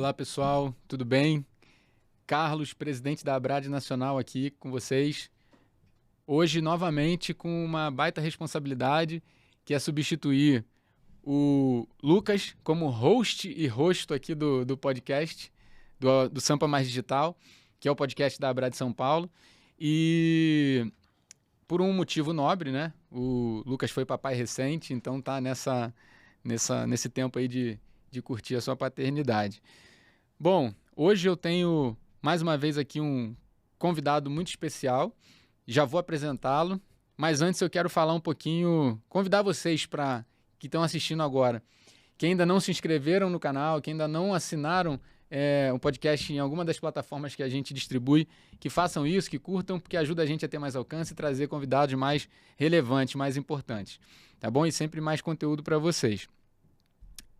Olá, pessoal, tudo bem? Carlos, presidente da Abrad Nacional aqui com vocês. Hoje, novamente, com uma baita responsabilidade, que é substituir o Lucas como host e rosto aqui do podcast, do Sampa Mais Digital, que é o podcast da Abrad São Paulo. E por um motivo nobre, né? O Lucas foi papai recente, então tá nesse tempo aí de curtir a sua paternidade. Bom, hoje eu tenho mais uma vez aqui um convidado muito especial. Já vou apresentá-lo, mas antes eu quero falar um pouquinho, convidar vocês que estão assistindo agora, que ainda não se inscreveram no canal, que ainda não assinaram o podcast em alguma das plataformas que a gente distribui, que façam isso, que curtam, porque ajuda a gente a ter mais alcance e trazer convidados mais relevantes, mais importantes, tá bom? E sempre mais conteúdo para vocês.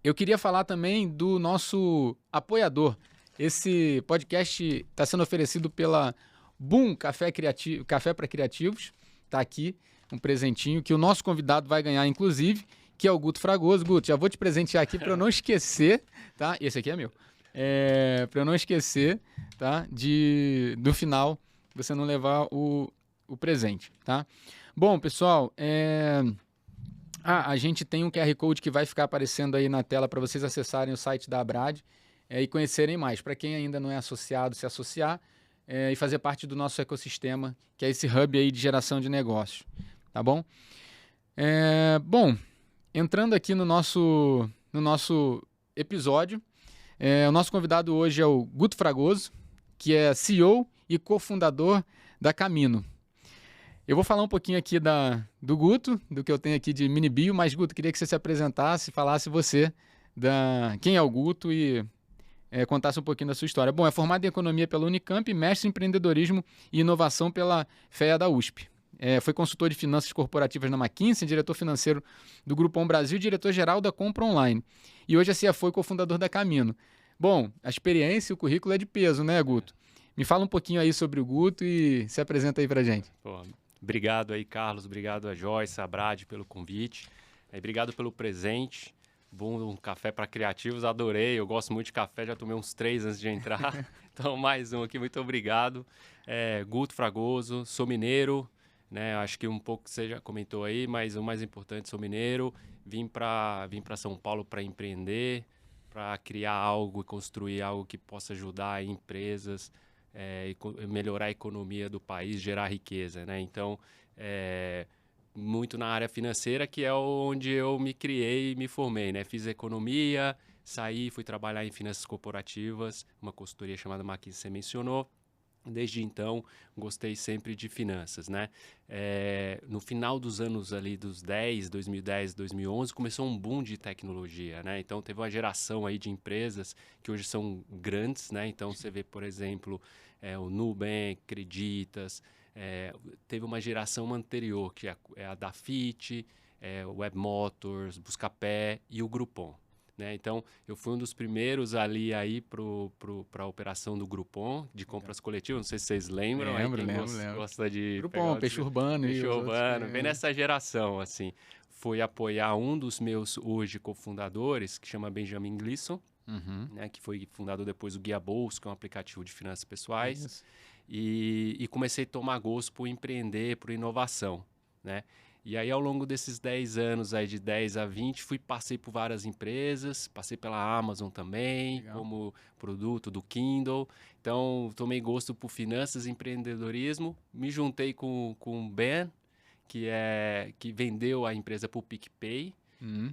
Eu queria falar também do nosso apoiador. Esse podcast está sendo oferecido pela Boom Café para Criativos. Está aqui um presentinho que o nosso convidado vai ganhar, inclusive, que é o Guto Fragoso. Guto, já vou te presentear aqui para eu não esquecer, tá? Esse aqui é meu. Para eu não esquecer, tá? Do final, você não levar o presente, tá? Bom, pessoal, a gente tem um QR Code que vai ficar aparecendo aí na tela para vocês acessarem o site da Abrad e conhecerem mais. Para quem ainda não é associado, se associar e fazer parte do nosso ecossistema, que é esse hub aí de geração de negócios. Tá bom? Bom, entrando aqui no nosso episódio, o nosso convidado hoje é o Guto Fragoso, que é CEO e cofundador da Camino. Eu vou falar um pouquinho aqui do Guto, do que eu tenho aqui de mini bio, mas Guto, queria que você se apresentasse, falasse você quem é o Guto e contasse um pouquinho da sua história. Bom, é formado em Economia pela Unicamp, mestre em Empreendedorismo e Inovação pela FEA da USP. Foi consultor de finanças corporativas na McKinsey, diretor financeiro do Grupom Brasil e diretor-geral da Compra Online. E hoje é CFO e cofundador da Camino. Bom, a experiência e o currículo é de peso, né, Guto? Me fala um pouquinho aí sobre o Guto e se apresenta aí pra gente. Obrigado aí, Carlos. Obrigado a Joyce, a Brad pelo convite. Obrigado pelo presente. Bom café para criativos, adorei. Eu gosto muito de café, já tomei uns 3 antes de entrar. Então, mais um aqui, muito obrigado. Guto Fragoso, sou mineiro, né? Acho que um pouco você já comentou aí, mas o mais importante, sou mineiro. Vim para São Paulo para empreender, para criar algo e construir algo que possa ajudar empresas, melhorar a economia do país, gerar riqueza, né? Então, muito na área financeira, que é onde eu me criei e me formei, né? Fiz economia, saí, fui trabalhar em finanças corporativas, uma consultoria chamada McKinsey, você mencionou. Desde então, gostei sempre de finanças, né? No final dos anos ali dos 2010, 2011, começou um boom de tecnologia, né? Então, teve uma geração aí de empresas que hoje são grandes, né? Então, você vê, por exemplo, o Nubank, Creditas, teve uma geração anterior, que é a Dafit, Web Motors, Buscapé e o Groupon. Né? Então, eu fui um dos primeiros ali aí para a operação do Groupon, de compras coletivas, não sei se vocês lembram. Lembro. Gosta de Groupon, Peixe Urbano. Peixe Urbano, bem nessa geração, assim. Fui apoiar um dos meus, hoje, cofundadores, que chama Benjamin Glisson, né? Que foi fundador depois do Guia Bolso, que é um aplicativo de finanças pessoais. E comecei a tomar gosto por empreender, por inovação, né? E aí, ao longo desses 10 anos, aí de 10 a 20, passei por várias empresas, passei pela Amazon também, legal, como produto do Kindle. Então, tomei gosto por finanças e empreendedorismo. Me juntei com o Ben, que vendeu a empresa para o PicPay.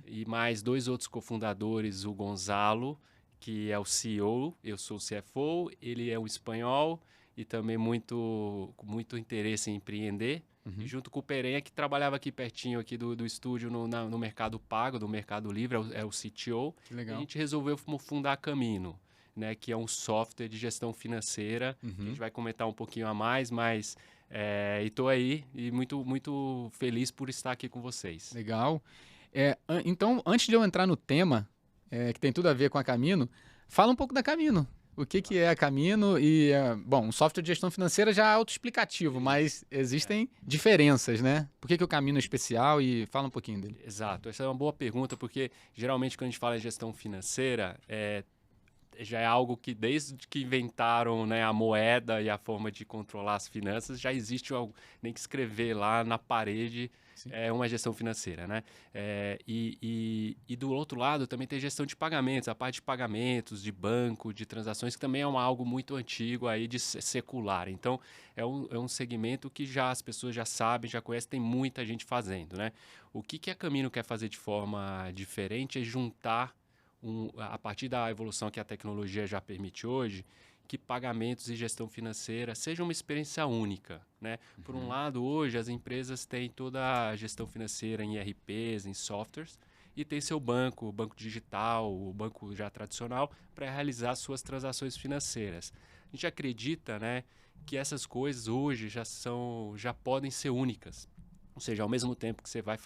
E mais 2 outros cofundadores, o Gonzalo, que é o CEO, eu sou o CFO, ele é um espanhol e também muito interesse em empreender. E junto com o Perenha, que trabalhava aqui pertinho aqui do estúdio no Mercado Pago, do Mercado Livre, é o CTO. Que legal. E a gente resolveu fundar a Camino, né, que é um software de gestão financeira, que a gente vai comentar um pouquinho a mais, mas estou aí e muito, muito feliz por estar aqui com vocês. Legal. Então, antes de eu entrar no tema, que tem tudo a ver com a Camino, fala um pouco da Camino. O que é a Camino? Bom, um software de gestão financeira já é autoexplicativo, mas existem diferenças, né? Por que o Camino é especial? E fala um pouquinho dele. Exato, essa é uma boa pergunta, porque geralmente quando a gente fala em gestão financeira, já é algo que desde que inventaram, né, a moeda e a forma de controlar as finanças, já existe algo, nem que escrever lá na parede Sim. uma gestão financeira, né? E do outro lado também tem gestão de pagamentos, a parte de pagamentos, de banco, de transações, que também é algo muito antigo aí de secular. Então, é um segmento que já as pessoas já sabem, já conhecem, tem muita gente fazendo, né? O que a Camino quer fazer de forma diferente é juntar a partir da evolução que a tecnologia já permite hoje, que pagamentos e gestão financeira sejam uma experiência única, né? Por um lado, hoje as empresas têm toda a gestão financeira em ERPs, em softwares, e tem seu banco, o banco digital, o banco já tradicional, para realizar suas transações financeiras. A gente acredita, né, que essas coisas hoje já podem ser únicas. Ou seja, ao mesmo tempo que você vai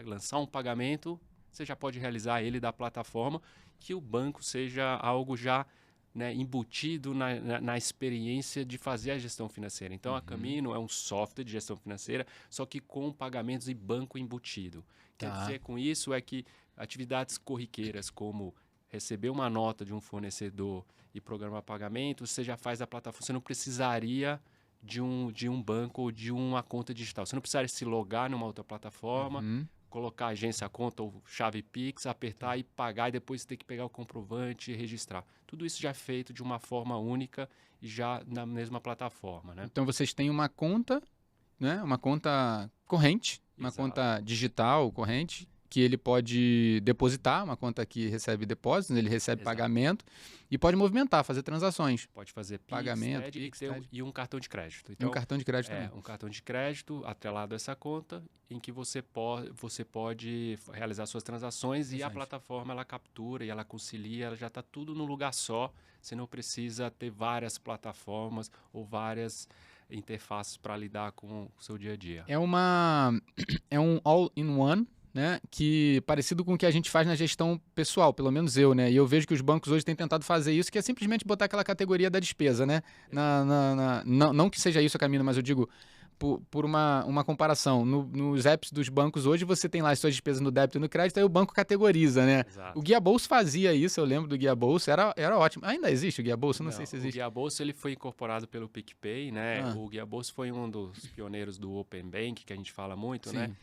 lançar um pagamento, você já pode realizar ele da plataforma, que o banco seja algo já, né, embutido na experiência de fazer a gestão financeira. Então, a Camino é um software de gestão financeira, só que com pagamentos e banco embutido. Quer dizer com isso é que atividades corriqueiras como receber uma nota de um fornecedor e programar pagamento, você já faz da plataforma. Você não precisaria de um banco ou de uma conta digital. Você não precisaria se logar numa outra plataforma, colocar agência conta ou chave Pix, apertar e pagar, e depois ter que pegar o comprovante e registrar. Tudo isso já é feito de uma forma única e já na mesma plataforma, né? Então vocês têm uma conta, né? Uma conta corrente, uma Exato. conta digital corrente, que ele pode depositar, uma conta que recebe depósitos, ele recebe Exato. pagamento e pode movimentar, fazer transações. Pode fazer Pix, Pagamento, TED, Pix, e um cartão de crédito. E um cartão de crédito também. Um cartão de crédito atrelado a essa conta, em que você pode realizar suas transações e a plataforma ela captura e ela concilia, ela já está tudo num lugar só. Você não precisa ter várias plataformas ou várias interfaces para lidar com o seu dia a dia. É um all-in-one, né? Que parecido com o que a gente faz na gestão pessoal, pelo menos eu, né? E eu vejo que os bancos hoje têm tentado fazer isso, que é simplesmente botar aquela categoria da despesa, né? Não que seja isso a Camino, mas eu digo por uma comparação. Nos apps dos bancos hoje, você tem lá as suas despesas no débito e no crédito, aí o banco categoriza, né? Exato. O Guia Bolso fazia isso, eu lembro do Guia Bolso, era ótimo. Ainda existe o Guia Bolso? Não sei se existe. O Guia Bolso ele foi incorporado pelo PicPay, né? O Guia Bolso foi um dos pioneiros do Open Bank, que a gente fala muito, Sim. né?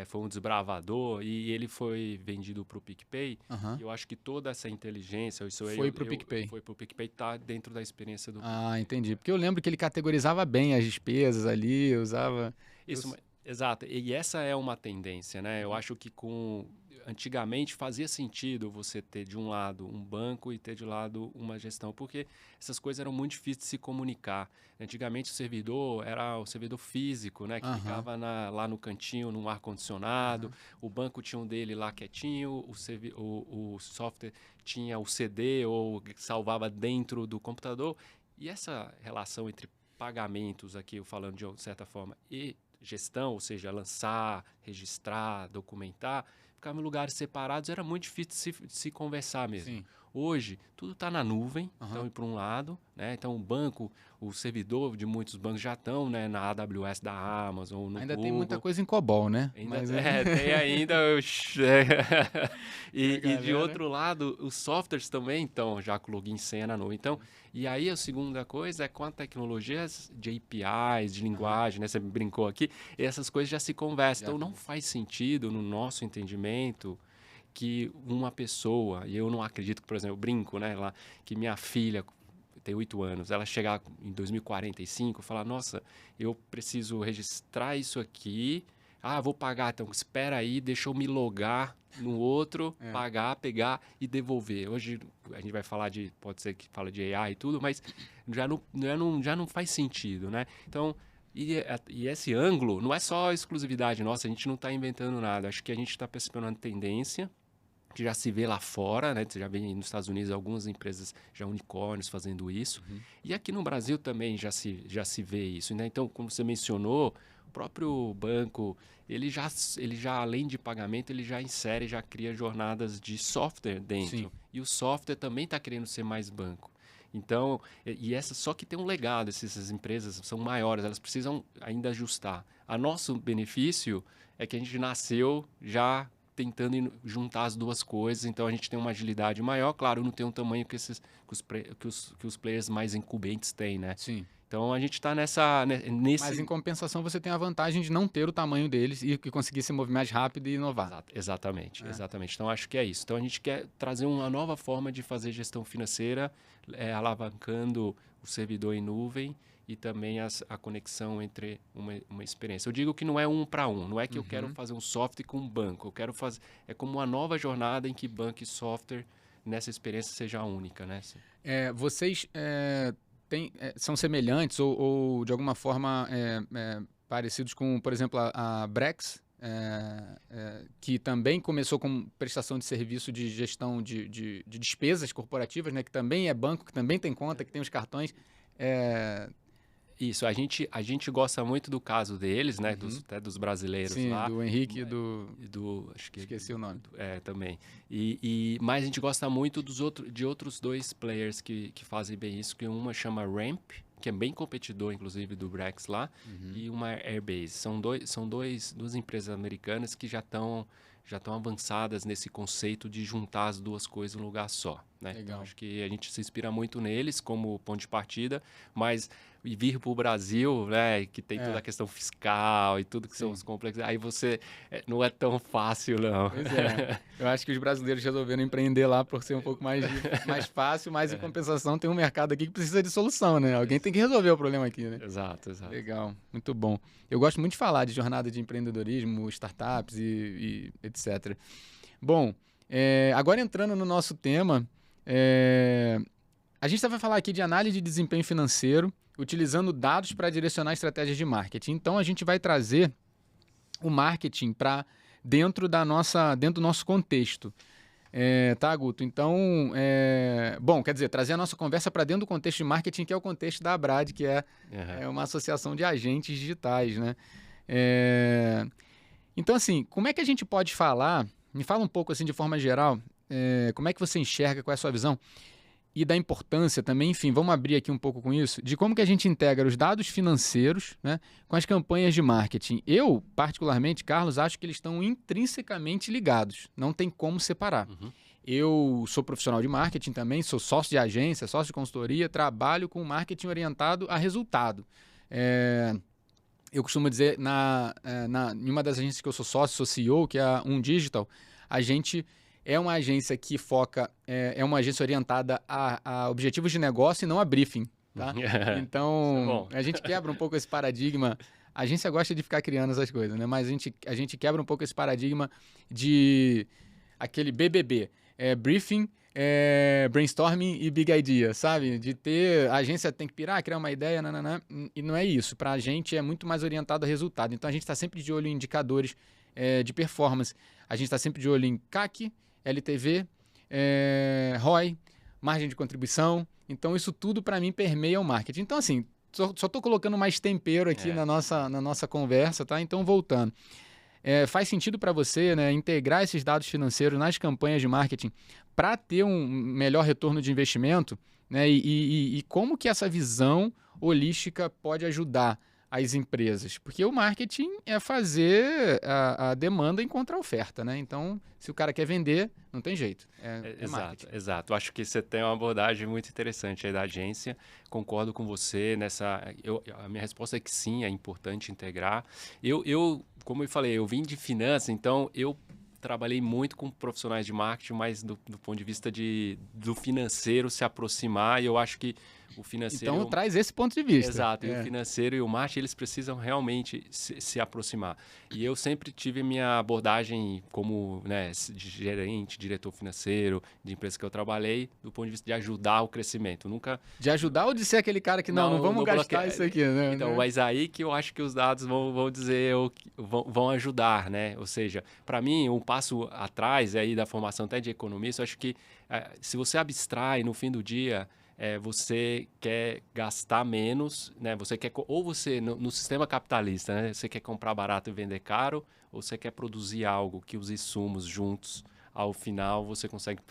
Foi um desbravador e ele foi vendido para o PicPay. E eu acho que toda essa inteligência... Foi para o PicPay. Foi para o PicPay, tá dentro da experiência do PicPay. PicPay. Entendi. Porque eu lembro que ele categorizava bem as despesas ali, usava... Exato. E essa é uma tendência, né? Eu acho que antigamente fazia sentido você ter de um lado um banco e ter de lado uma gestão, porque essas coisas eram muito difíceis de se comunicar. Antigamente o servidor era o servidor físico, né? Que ficava lá no cantinho, num ar-condicionado. O banco tinha um dele lá quietinho, o software tinha o CD ou salvava dentro do computador. E essa relação entre pagamentos, aqui eu falando de certa forma, e gestão, ou seja, lançar, registrar, documentar, ficava em lugares separados, era muito difícil de se conversar mesmo. Sim. Hoje, tudo está na nuvem, então, por um lado, né? Então, o banco, o servidor de muitos bancos já estão, né, na AWS da Amazon, no Ainda Google. Tem muita coisa em COBOL, né? Tem ainda. E de outro lado, os softwares também estão já com login e senha na nuvem. Então, e aí a segunda coisa é com a tecnologia de APIs, de linguagem, né? Você brincou aqui, essas coisas já se conversam. Então, não faz sentido, no nosso entendimento, que uma pessoa, e eu não acredito que, por exemplo, eu brinco, né, lá, que minha filha tem 8 anos, ela chegar em 2045 e falar, nossa, eu preciso registrar isso aqui, vou pagar, então espera aí, deixa eu me logar no outro, pagar, pegar e devolver. Hoje a gente vai falar pode ser que fala de AI e tudo, mas já não faz sentido, né? Então, e esse ângulo não é só exclusividade nossa, a gente não está inventando nada, acho que a gente está percebendo uma tendência que já se vê lá fora, né? Você já vê nos Estados Unidos algumas empresas já unicórnios fazendo isso. E aqui no Brasil também já se vê isso, né? Então, como você mencionou, o próprio banco, ele já além de pagamento, ele já insere, já cria jornadas de software dentro. Sim. E o software também está querendo ser mais banco. Então, só que tem um legado, essas empresas são maiores, elas precisam ainda ajustar. A nosso benefício é que a gente nasceu já tentando juntar as duas coisas, então a gente tem uma agilidade maior, claro, não tem um tamanho que os players mais incumbentes têm, né? Sim. Então a gente está Mas em compensação você tem a vantagem de não ter o tamanho deles e conseguir se mover mais rápido e inovar. Exatamente. Então acho que é isso. Então a gente quer trazer uma nova forma de fazer gestão financeira, alavancando o servidor em nuvem e também a conexão entre uma experiência. Eu digo que não é um para um, não é que eu quero fazer um software com um banco, eu quero fazer, é como uma nova jornada em que banco e software nessa experiência seja única, né? Vocês são semelhantes ou de alguma forma parecidos com, por exemplo, a Brex, que também começou com prestação de serviço de gestão de despesas corporativas, né? Que também é banco, que também tem conta, que tem os cartões. Isso, a gente gosta muito do caso deles, né? Até dos brasileiros. Sim, lá. Do Henrique e do... Acho que esqueci o nome. Também. Mas a gente gosta muito de outros dois players que fazem bem isso, que uma chama Ramp, que é bem competidor, inclusive, do Brex lá, e uma Airbase. São duas empresas americanas que já estão avançadas nesse conceito de juntar as duas coisas em um lugar só. Né? Então, acho que a gente se inspira muito neles como ponto de partida, mas vir para o Brasil, né, que tem toda a questão fiscal e tudo que são os complexos, aí você não é tão fácil, não. Pois é. Eu acho que os brasileiros resolveram empreender lá por ser um pouco mais fácil, mas em compensação tem um mercado aqui que precisa de solução, né? Alguém tem que resolver o problema aqui, né? Exato. Legal, muito bom. Eu gosto muito de falar de jornada de empreendedorismo, startups e etc. Bom, agora entrando no nosso tema, a gente vai falar aqui de análise de desempenho financeiro, utilizando dados para direcionar estratégias de marketing. Então, a gente vai trazer o marketing para dentro do nosso contexto. Tá, Guto? Então, bom, quer dizer, trazer a nossa conversa para dentro do contexto de marketing, que é o contexto da Abrad, que é uma associação de agentes digitais, né? Então, assim, como é que a gente pode falar, me fala um pouco assim de forma geral, como é que você enxerga, qual é a sua visão, e da importância também, enfim, vamos abrir aqui um pouco com isso, de como que a gente integra os dados financeiros, né, com as campanhas de marketing. Eu, particularmente, Carlos, acho que eles estão intrinsecamente ligados, não tem como separar. Eu sou profissional de marketing também, sou sócio de agência, sócio de consultoria, trabalho com marketing orientado a resultado. Eu costumo dizer, em uma das agências que eu sou sócio, sou CEO, que é a Digital, a gente é uma agência que foca, é uma agência orientada a objetivos de negócio e não a briefing. Tá? Então, a gente quebra um pouco esse paradigma. A agência gosta de ficar criando essas coisas, né? Mas a gente quebra um pouco esse paradigma de aquele BBB, briefing, brainstorming e big idea, sabe? De ter, a agência tem que pirar, criar uma ideia, nananã, e não é isso. Para a gente é muito mais orientado a resultado. Então, a gente está sempre de olho em indicadores de performance. A gente está sempre de olho em CAC, LTV, ROI, margem de contribuição. Então, isso tudo, para mim, permeia o marketing. Então, assim, só estou colocando mais tempero aqui na nossa conversa, tá? Então, voltando. Faz sentido para você, né, integrar esses dados financeiros nas campanhas de marketing para ter um melhor retorno de investimento, né? E como que essa visão holística pode ajudar as empresas? Porque o marketing é fazer a demanda encontrar a oferta, né? Então, se o cara quer vender, não tem jeito. Exato. Acho que você tem uma abordagem muito interessante aí da agência. Concordo com você nessa... a minha resposta é que sim, é importante integrar. Como eu falei, eu vim de finanças, então eu trabalhei muito com profissionais de marketing, mas do ponto de vista do financeiro se aproximar, e eu acho que o financeiro... Então, traz esse ponto de vista. Exato, e o financeiro e o marketing, eles precisam realmente se aproximar. E eu sempre tive minha abordagem como de gerente, diretor financeiro, de empresa que eu trabalhei, do ponto de vista de ajudar o crescimento. Nunca... De ajudar ou de ser aquele cara que não vamos gastar isso aqui, né? Então, mas aí que eu acho que os dados vão dizer, vão ajudar, né? Ou seja, para mim, um passo atrás aí da formação até de economista, eu acho que se você abstrai no fim do dia... você quer gastar menos, né? Você quer, ou você, no sistema capitalista, né? Você quer comprar barato e vender caro, ou você quer produzir algo que os insumos juntos ao final você consegue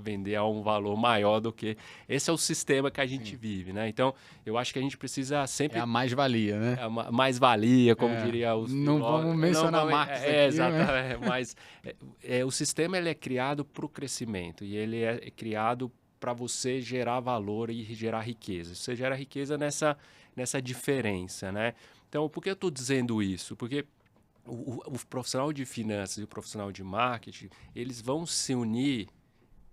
vender a um valor maior do que... Esse é o sistema que a gente vive, né? Então, eu acho que a gente precisa sempre... É a mais-valia, né? É a mais-valia, como diria os Não vamos mencionar marcas aqui, exatamente, mas o sistema ele é criado para o crescimento e ele é criado para você gerar valor e gerar riqueza. Você gera riqueza nessa diferença, né? Então, por que eu estou dizendo isso? Porque o profissional de finanças e o profissional de marketing, eles vão se unir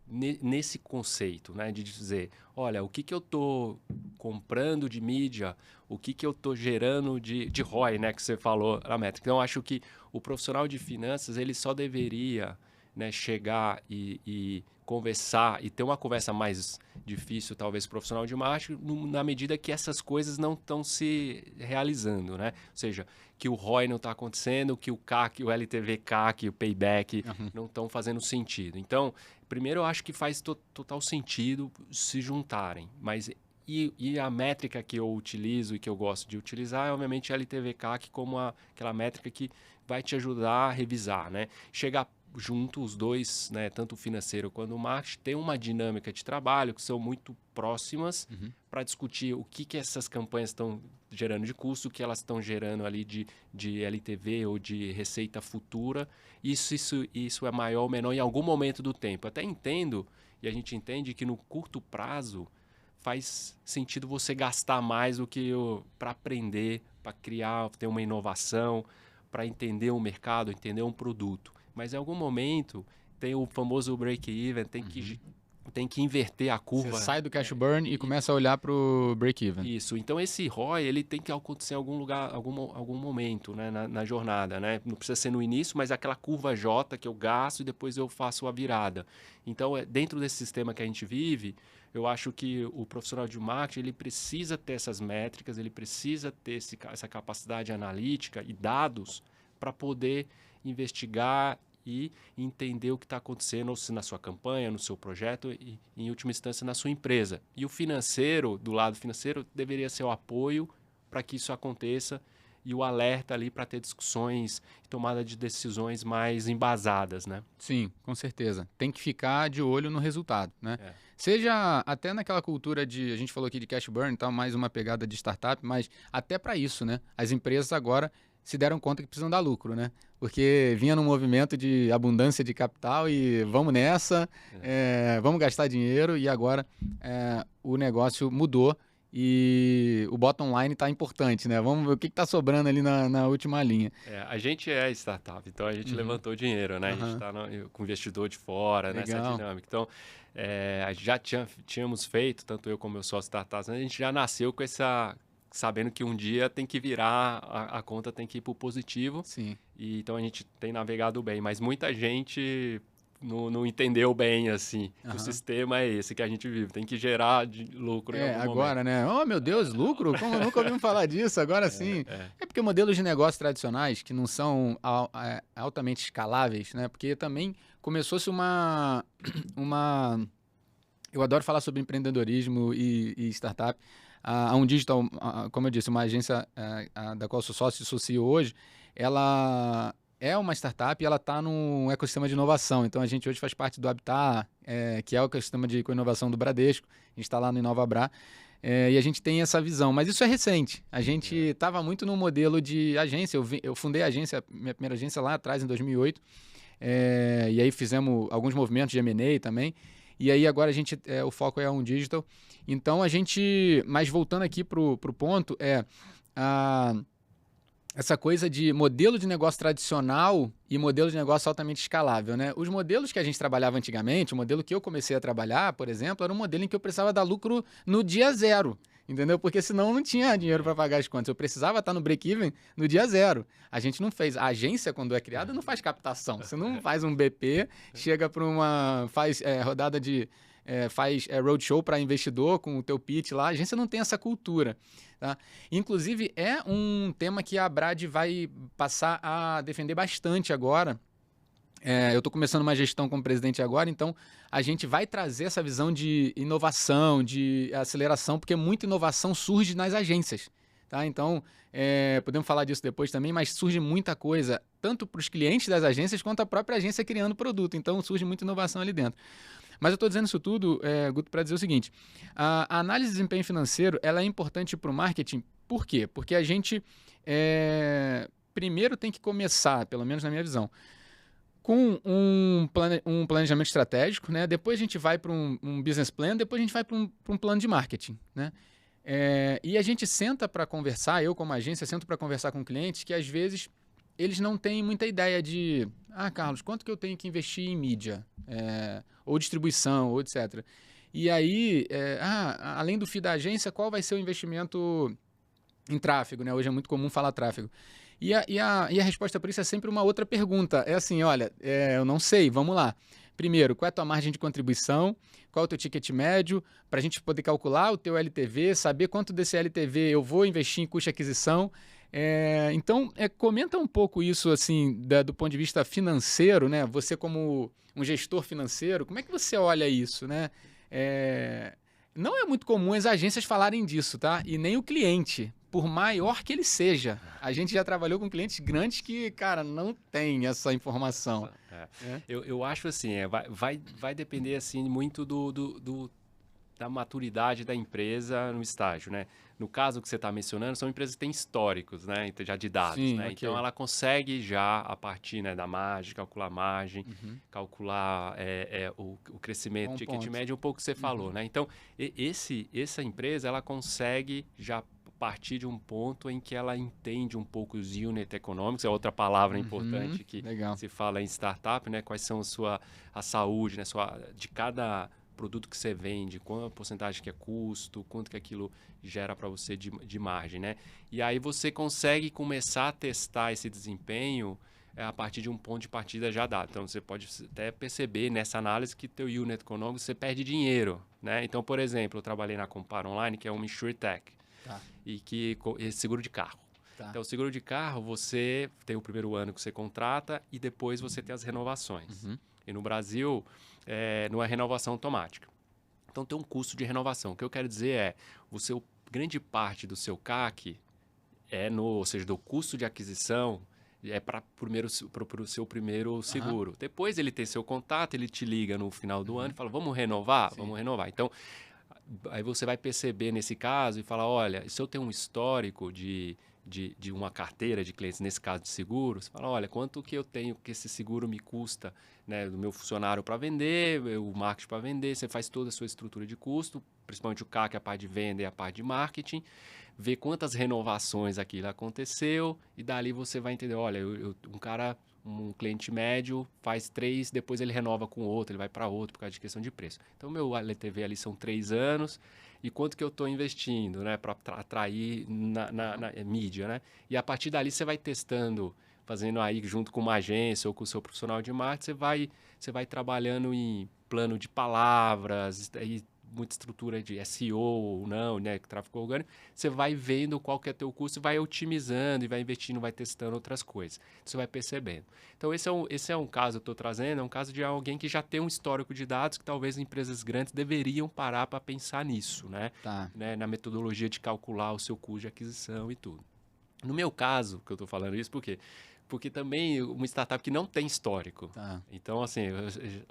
nesse conceito, né? De dizer, olha, o que eu estou comprando de mídia, o que eu estou gerando de ROI, né? Que você falou na métrica. Então, eu acho que o profissional de finanças, ele só deveria, né, chegar e conversar e ter uma conversa mais difícil, talvez, profissional de marketing, na medida que essas coisas não estão se realizando, né? Ou seja, que o ROI não está acontecendo, que o CAC, o LTV-CAC, o payback não estão fazendo sentido. Então, primeiro eu acho que faz total sentido se juntarem, mas e a métrica que eu utilizo e que eu gosto de utilizar é, obviamente, a LTV-CAC como aquela métrica que vai te ajudar a revisar, né? Chegar junto os dois, né, tanto o financeiro quanto o marketing, tem uma dinâmica de trabalho que são muito próximas para discutir o que essas campanhas estão gerando de custo, o que elas estão gerando ali de LTV ou de receita futura. Isso é maior ou menor em algum momento do tempo. Até entendo, e a gente entende que no curto prazo faz sentido você gastar mais do que para aprender, para criar, ter uma inovação, para entender um mercado, entender um produto. Mas em algum momento tem o famoso break-even, tem que inverter a curva. Você sai do cash burn e começa a olhar para o break-even. Isso. Então esse ROI ele tem que acontecer em algum lugar, algum momento, né, na jornada, né? Não precisa ser no início, mas aquela curva J que eu gasto e depois eu faço a virada. Então, dentro desse sistema que a gente vive, eu acho que o profissional de marketing ele precisa ter essas métricas, ele precisa ter essa capacidade analítica e dados para poder investigar e entender o que está acontecendo ou se na sua campanha, no seu projeto e, em última instância, na sua empresa. E o financeiro, do lado financeiro, deveria ser o apoio para que isso aconteça e o alerta ali para ter discussões e tomada de decisões mais embasadas, né? Sim, com certeza. Tem que ficar de olho no resultado, né? Seja até naquela cultura a gente falou aqui de cash burn, então mais uma pegada de startup, mas até para isso, né? As empresas agora se deram conta que precisam dar lucro, né? Porque vinha num movimento de abundância de capital e vamos nessa, vamos gastar dinheiro e agora o negócio mudou e o bottom line está importante, né? Vamos ver o que está sobrando ali na última linha. A gente é startup, então a gente levantou dinheiro, né? A gente está com investidor de fora, nessa dinâmica. Então, já tínhamos feito, tanto eu como meu sócio startups, a gente já nasceu com sabendo que um dia tem que virar, a conta tem que ir para o positivo. Sim. E então a gente tem navegado bem, mas muita gente não entendeu bem, assim, que o sistema é esse que a gente vive, tem que gerar lucro em algum agora, momento. né? Oh, meu Deus, lucro? Como nunca ouvimos falar disso, agora sim. É porque modelos de negócio tradicionais, que não são altamente escaláveis, né? Porque também começou-se uma... Eu adoro falar sobre empreendedorismo e startup. A Digital, como eu disse, uma agência da qual eu sou sócio e sou CEO hoje, ela é uma startup e ela está num ecossistema de inovação. Então, a gente hoje faz parte do Habitat, que é o ecossistema de inovação do Bradesco. A gente está lá no InovaBrá. E a gente tem essa visão. Mas isso é recente. A gente estava muito no modelo de agência. Eu fundei a agência, minha primeira agência lá atrás, em 2008. E aí fizemos alguns movimentos de M&A também. E aí agora o foco é a Digital. Então mas voltando aqui para o ponto, essa coisa de modelo de negócio tradicional e modelo de negócio altamente escalável, né? Os modelos que a gente trabalhava antigamente, o modelo que eu comecei a trabalhar, por exemplo, era um modelo em que eu precisava dar lucro no dia zero. Entendeu? Porque senão não tinha dinheiro para pagar as contas. Eu precisava estar no break-even no dia zero. A gente não fez. A agência, quando é criada, não faz captação. Você não faz um BP, chega para faz rodada de... faz roadshow para investidor com o teu pitch lá. A agência não tem essa cultura. Tá? Inclusive, é um tema que a Brad vai passar a defender bastante agora. Eu estou começando uma gestão como presidente agora, então a gente vai trazer essa visão de inovação, de aceleração, porque muita inovação surge nas agências. tá? Então, podemos falar disso depois também, mas surge muita coisa, tanto para os clientes das agências quanto a própria agência criando produto. Então, surge muita inovação ali dentro. Mas eu estou dizendo isso tudo, Guto, para dizer o seguinte: a análise de desempenho financeiro ela é importante para o marketing. Por quê? Porque a gente primeiro tem que começar, pelo menos na minha visão, com um planejamento estratégico, né? Depois a gente vai para um business plan, depois a gente vai para um plano de marketing, né? E a gente senta para conversar, eu como agência sento para conversar com clientes que às vezes eles não têm muita ideia de, Carlos, quanto que eu tenho que investir em mídia, ou distribuição, ou etc. E aí, além do FII da agência, qual vai ser o investimento em tráfego, né? Hoje é muito comum falar tráfego. E a resposta para isso é sempre uma outra pergunta. É assim, olha, eu não sei, vamos lá. Primeiro, qual é a tua margem de contribuição? Qual é o teu ticket médio? Para a gente poder calcular o teu LTV, saber quanto desse LTV eu vou investir em custo de aquisição. Então, comenta um pouco isso assim, do ponto de vista financeiro, né? Você como um gestor financeiro, como é que você olha isso, né? Não é muito comum as agências falarem disso, tá? E nem o cliente, por maior que ele seja. A gente já trabalhou com clientes grandes que, cara, não tem essa informação. Eu acho assim, vai depender assim muito da maturidade da empresa no estágio, né? No caso que você está mencionando, são empresas que têm históricos, né? Então, já de dados, Sim, né? okay. Então, ela consegue já, a partir, né, da margem, calcular margem, calcular o crescimento, ticket médio, um pouco que você falou, né? Então, essa empresa, ela consegue já partir de um ponto em que ela entende um pouco os unit economics, é outra palavra importante que se fala em startup, né? Quais são a saúde, né? De cada produto que você vende, qual a porcentagem que é custo, quanto que aquilo gera para você de margem, né? E aí você consegue começar a testar esse desempenho a partir de um ponto de partida já dado. Então, você pode até perceber nessa análise que teu unit econômico você perde dinheiro, né? Então, por exemplo, eu trabalhei na Compara Online, que é uma InsurTech, e que esse seguro de carro. Então, o seguro de carro, você tem o primeiro ano que você contrata e depois você tem as renovações. E no Brasil, não é renovação automática. Então, tem um custo de renovação. O que eu quero dizer grande parte do seu CAC, ou seja, do custo de aquisição, para o seu primeiro seguro. Depois ele tem seu contato, ele te liga no final do ano e fala, vamos renovar? Sim. Vamos renovar. Então, aí você vai perceber nesse caso e falar, olha, se eu tenho um histórico de uma carteira de clientes, nesse caso de seguro, você fala, olha, quanto que eu tenho que esse seguro me custa, né, do meu funcionário para vender, o marketing para vender, você faz toda a sua estrutura de custo, principalmente o CAC, a parte de venda e a parte de marketing, vê quantas renovações aquilo aconteceu e dali você vai entender, olha, um cliente médio faz 3, depois ele renova com outro, ele vai para outro por causa de questão de preço. Então, meu LTV ali são 3 anos e quanto que eu estou investindo, né, para atrair na mídia, né? E a partir dali você vai testando, fazendo aí junto com uma agência ou com o seu profissional de marketing, você vai trabalhando em plano de palavras, aí muita estrutura de SEO ou não, né, tráfego orgânico, você vai vendo qual que é teu custo, vai otimizando e vai investindo, vai testando outras coisas. Você vai percebendo. Então, esse é um caso que eu estou trazendo, é um caso de alguém que já tem um histórico de dados que talvez empresas grandes deveriam parar para pensar nisso, né? Né? Na metodologia de calcular o seu custo de aquisição e tudo. No meu caso, que eu estou falando isso, por quê? Porque também uma startup que não tem histórico. Então, assim...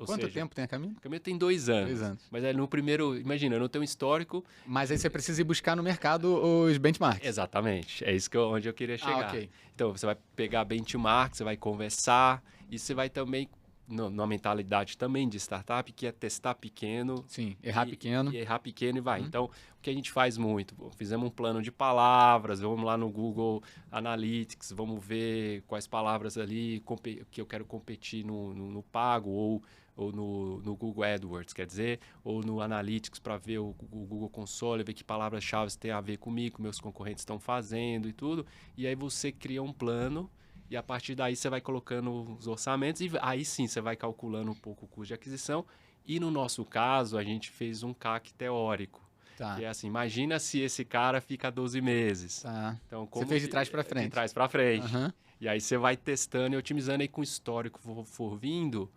Quanto tempo tem a Caminho? A Caminho tem 2 anos. 2 anos. Mas no primeiro... Imagina, eu não tenho histórico... Mas aí você precisa ir buscar no mercado os benchmarks. Exatamente. É isso onde eu queria chegar. Okay. Então, você vai pegar benchmark, você vai conversar e você vai também... numa mentalidade também de startup, que é testar pequeno. Sim, errar pequeno. E errar pequeno e vai. Então, o que a gente faz muito? Fizemos um plano de palavras, vamos lá no Google Analytics, vamos ver quais palavras ali que eu quero competir no pago ou no Google AdWords, quer dizer, ou no Analytics para ver o Google Console, ver que palavras-chave tem a ver comigo, que meus concorrentes estão fazendo e tudo. E aí você cria um plano. E a partir daí você vai colocando os orçamentos e aí sim você vai calculando um pouco o custo de aquisição. E no nosso caso, a gente fez um CAC teórico. Que é assim, imagina se esse cara fica 12 meses. Então, você fez de trás para frente. De trás para frente. E aí você vai testando e otimizando aí com o histórico for vindo,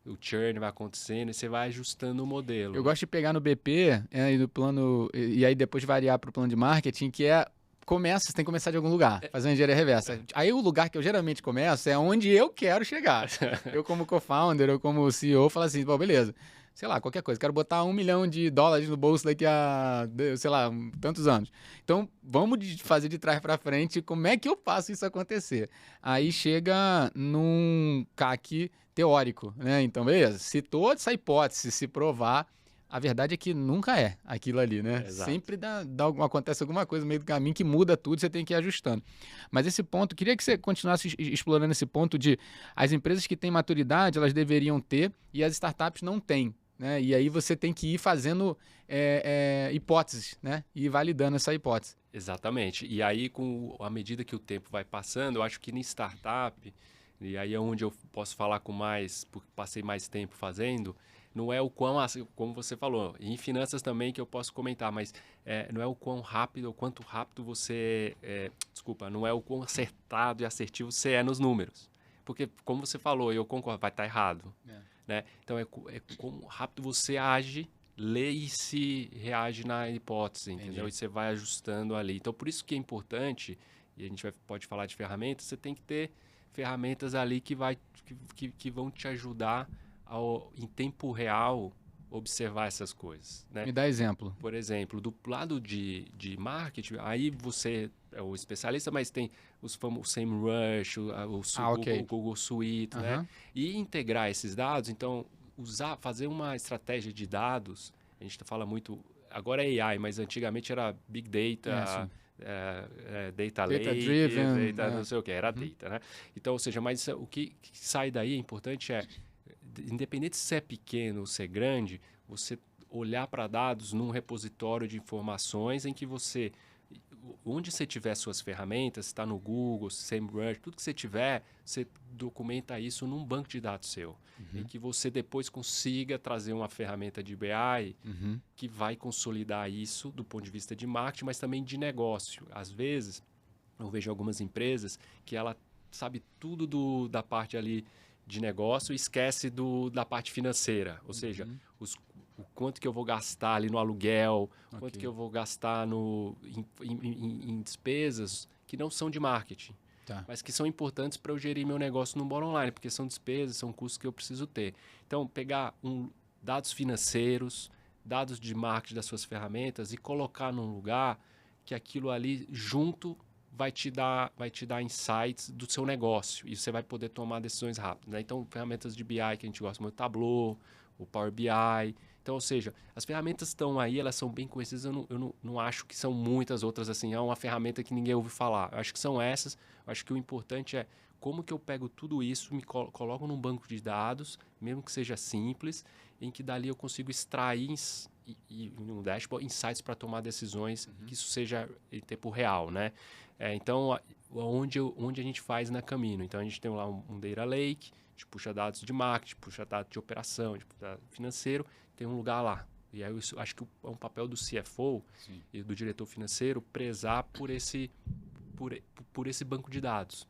o churn vai acontecendo e você vai ajustando o modelo. Eu gosto de pegar no BP e no plano, e aí depois variar para o plano de marketing, que é você tem que começar de algum lugar, fazer uma engenharia reversa. Aí o lugar que eu geralmente começo é onde eu quero chegar. Eu como co-founder, eu como CEO, falo assim, pô, beleza, sei lá, qualquer coisa, quero botar $1 milhão no bolso daqui a, sei lá, tantos anos. Então, vamos fazer de trás para frente, como é que eu faço isso acontecer? Aí chega num CAC teórico, né? Então, beleza, se toda essa hipótese se provar, a verdade é que nunca é aquilo ali, né? Exato. Sempre acontece alguma coisa no meio do caminho que muda tudo, você tem que ir ajustando. Mas esse ponto, queria que você continuasse explorando esse ponto de as empresas que têm maturidade, elas deveriam ter e as startups não têm, né? E aí você tem que ir fazendo hipóteses, né? E ir validando essa hipótese. Exatamente. E aí, à medida que o tempo vai passando, eu acho que em startup, e aí é onde eu posso falar porque passei mais tempo fazendo, não é o como você falou, e em finanças também que eu posso comentar, mas não é o quanto rápido você, não é o quão acertado e assertivo você é nos números. Porque, como você falou, e eu concordo, vai estar errado. Né? Então, é quão rápido você age, lê e se reage na hipótese, entendeu? Entendi. E você vai ajustando ali. Então, por isso que é importante, e a gente pode falar de ferramentas, você tem que ter ferramentas ali que vão te ajudar em tempo real observar essas coisas. Né? Me dá exemplo. Por exemplo, do lado de marketing, aí você é o especialista, mas tem os famosos SEMrush, Ok. o Google Suite, né? E integrar esses dados, então, fazer uma estratégia de dados, a gente fala muito, agora é AI, mas antigamente era Big Data, Data Lake, Data-driven, não sei o que, era Data, né? Então, ou seja, mas o que sai daí é importante independente se é pequeno ou se é grande, você olhar para dados num repositório de informações em que onde você tiver suas ferramentas, está no Google, SEMrush, tudo que você tiver, você documenta isso num banco de dados seu. Em que você depois consiga trazer uma ferramenta de BI que vai consolidar isso do ponto de vista de marketing, mas também de negócio. Às vezes, eu vejo algumas empresas que ela sabe tudo da parte ali de negócio e esquece da parte financeira. Ou seja, o quanto que eu vou gastar ali no aluguel, quanto que eu vou gastar em despesas que não são de marketing, mas que são importantes para eu gerir meu negócio no bottom online, porque são despesas, são custos que eu preciso ter. Então, pegar dados financeiros, dados de marketing das suas ferramentas e colocar num lugar que aquilo ali junto vai te dar insights do seu negócio e você vai poder tomar decisões rápidas. Né? Então, ferramentas de BI que a gente gosta muito, o Tableau, o Power BI. Então, ou seja, as ferramentas estão aí, elas são bem conhecidas. Eu não acho que são muitas outras assim, é uma ferramenta que ninguém ouve falar. Eu acho que são essas. Eu acho que o importante é como que eu pego tudo isso, me coloco num banco de dados, mesmo que seja simples, em que dali eu consigo extrair no dashboard insights para tomar decisões, que isso seja em tempo real, né? Então, onde a gente faz na Camino. Então, a gente tem lá um Data Lake, a gente puxa dados de marketing, puxa dados de operação, de financeiro, tem um lugar lá. E aí, eu acho que é um papel do CFO e do diretor financeiro prezar por esse banco de dados.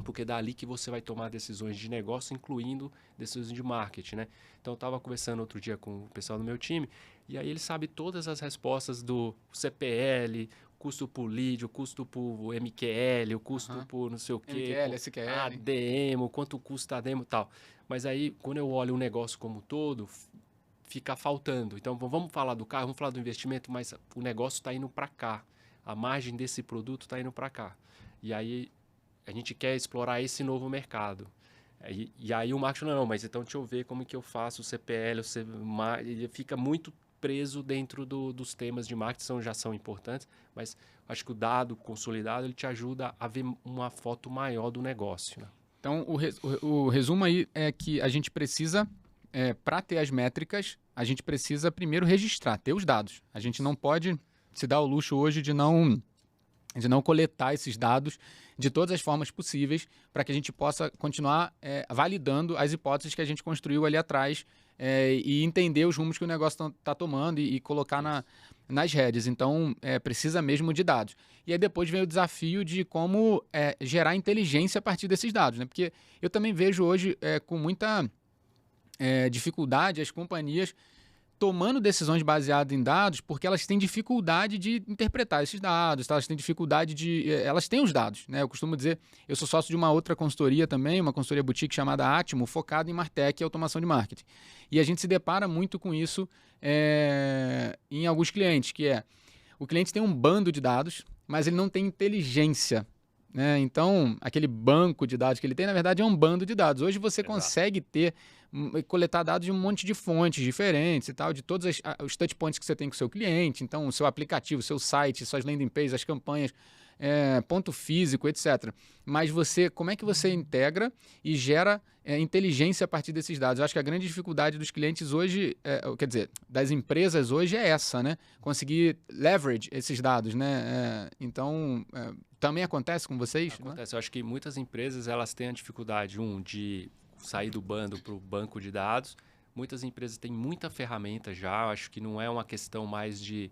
Porque é dali que você vai tomar decisões de negócio, incluindo decisões de marketing, né? Então, eu estava conversando outro dia com o pessoal do meu time, e aí ele sabe todas as respostas do CPL, custo por lead, o custo por MQL, o custo por não sei o quê, MQL, SQL. ADM, quanto custa ADM e tal. Mas aí, quando eu olho o negócio como um todo, fica faltando. Então, vamos falar do carro, vamos falar do investimento, mas o negócio está indo para cá. A margem desse produto está indo para cá. E aí, a gente quer explorar esse novo mercado. E aí o marketing não, mas então deixa eu ver como que eu faço o CPL, ele fica muito preso dentro dos temas de marketing, já são importantes, mas acho que o dado consolidado ele te ajuda a ver uma foto maior do negócio. Né? Então, o resumo aí é que a gente precisa, para ter as métricas, a gente precisa primeiro registrar, ter os dados. A gente não pode se dar o luxo hoje de não coletar esses dados de todas as formas possíveis para que a gente possa continuar validando as hipóteses que a gente construiu ali atrás e entender os rumos que o negócio está tomando e colocar nas redes. Então, precisa mesmo de dados. E aí depois vem o desafio de como gerar inteligência a partir desses dados. Né? Porque eu também vejo hoje com muita dificuldade as companhias tomando decisões baseadas em dados porque elas têm dificuldade de interpretar esses dados, tá? Elas têm dificuldade de... Elas têm os dados, né? Eu costumo dizer, eu sou sócio de uma outra consultoria também, uma consultoria boutique chamada Atmo, focada em Martech e automação de marketing. E a gente se depara muito com isso em alguns clientes, que é, o cliente tem um bando de dados, mas ele não tem inteligência, né? Então, aquele banco de dados que ele tem, na verdade, é um bando de dados. Hoje você consegue coletar dados de um monte de fontes diferentes e tal, de todos os touch points que você tem com o seu cliente, então o seu aplicativo, o seu site, suas landing pages, as campanhas, ponto físico, etc. Mas como é que você integra e gera inteligência a partir desses dados? Eu acho que a grande dificuldade dos clientes hoje, quer dizer, das empresas hoje é essa, né? Conseguir leverage esses dados, né? Então, também acontece com vocês? Acontece. Né? Eu acho que muitas empresas elas têm a dificuldade, de sair do bando para o banco de dados. Muitas empresas têm muita ferramenta já. Eu acho que não é uma questão mais de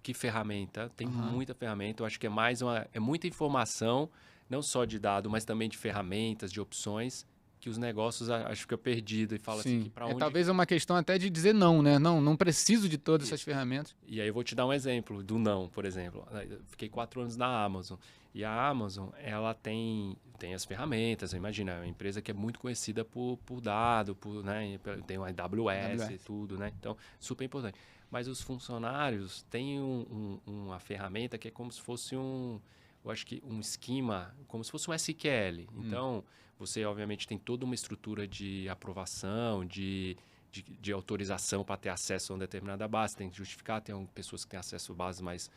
que ferramenta. Tem muita ferramenta. Eu acho que é muita informação, não só de dado, mas também de ferramentas, de opções, que os negócios acho que ficam perdidos e falam assim, que para onde... Talvez é uma questão até de dizer não, né? Não preciso de todas essas ferramentas. E aí eu vou te dar um exemplo do não, por exemplo. Eu fiquei 4 anos na Amazon. E a Amazon, ela tem as ferramentas. Imagina, é uma empresa que é muito conhecida por dado, né? Tem uma AWS e tudo, né? Então, super importante. Mas os funcionários têm uma ferramenta que é como se fosse eu acho que um esquema, como se fosse um SQL. Então, você obviamente tem toda uma estrutura de aprovação, de autorização para ter acesso a uma determinada base, tem que justificar, tem pessoas que têm acesso a bases mais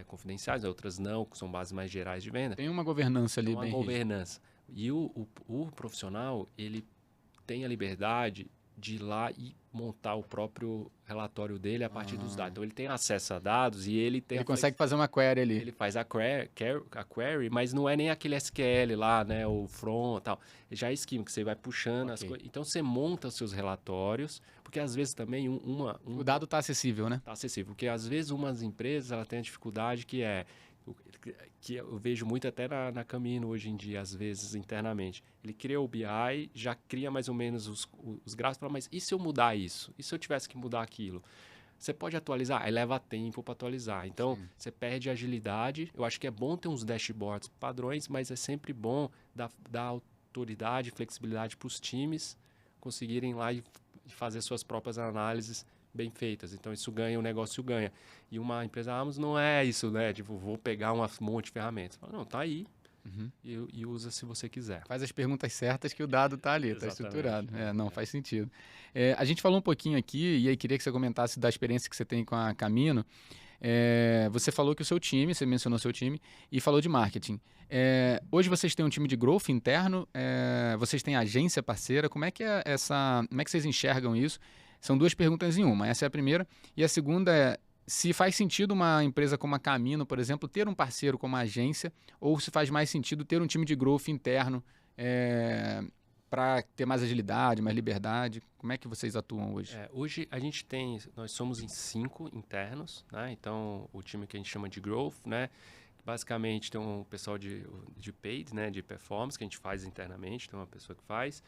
confidenciais, outras não, que são bases mais gerais de venda. Tem uma governança ali, bem governança. E o profissional, ele tem a liberdade de ir lá e montar o próprio relatório dele a partir dos dados. Então, ele tem acesso a dados e ele tem... Ele consegue fazer uma query ali. Ele faz a query, mas não é nem aquele SQL lá, né? O front e tal. Já é esquema que você vai puxando as coisas. Então, você monta os seus relatórios, porque às vezes também o dado está acessível, né? Está acessível, porque às vezes umas empresas ela tem a dificuldade que eu vejo muito até na Camino hoje em dia, às vezes, internamente. Ele cria o BI, já cria mais ou menos os gráficos, mas e se eu mudar isso? E se eu tivesse que mudar aquilo? Você pode atualizar? Aí leva tempo para atualizar. Então, você perde agilidade. Eu acho que é bom ter uns dashboards padrões, mas é sempre bom dar autoridade, flexibilidade para os times conseguirem lá e fazer suas próprias análises bem feitas. Então, isso ganha, o negócio ganha. E uma empresa Amazon não é isso, né? Tipo, vou pegar um monte de ferramentas. Não, tá aí. E usa se você quiser. Faz as perguntas certas que o dado tá ali, tá estruturado. Faz sentido. A gente falou um pouquinho aqui, e aí queria que você comentasse da experiência que você tem com a Camino. Você falou que o seu time, você mencionou o seu time, e falou de marketing. Hoje vocês têm um time de growth interno, vocês têm agência parceira, como é que vocês enxergam isso? São 2 perguntas em uma. Essa é a primeira. E a segunda é se faz sentido uma empresa como a Camino, por exemplo, ter um parceiro como a agência, ou se faz mais sentido ter um time de growth interno para ter mais agilidade, mais liberdade. Como é que vocês atuam hoje? Hoje nós somos em 5 internos, né? Então, o time que a gente chama de growth, né? Basicamente tem um pessoal de paid, né? De performance, que a gente faz internamente, tem uma pessoa que faz.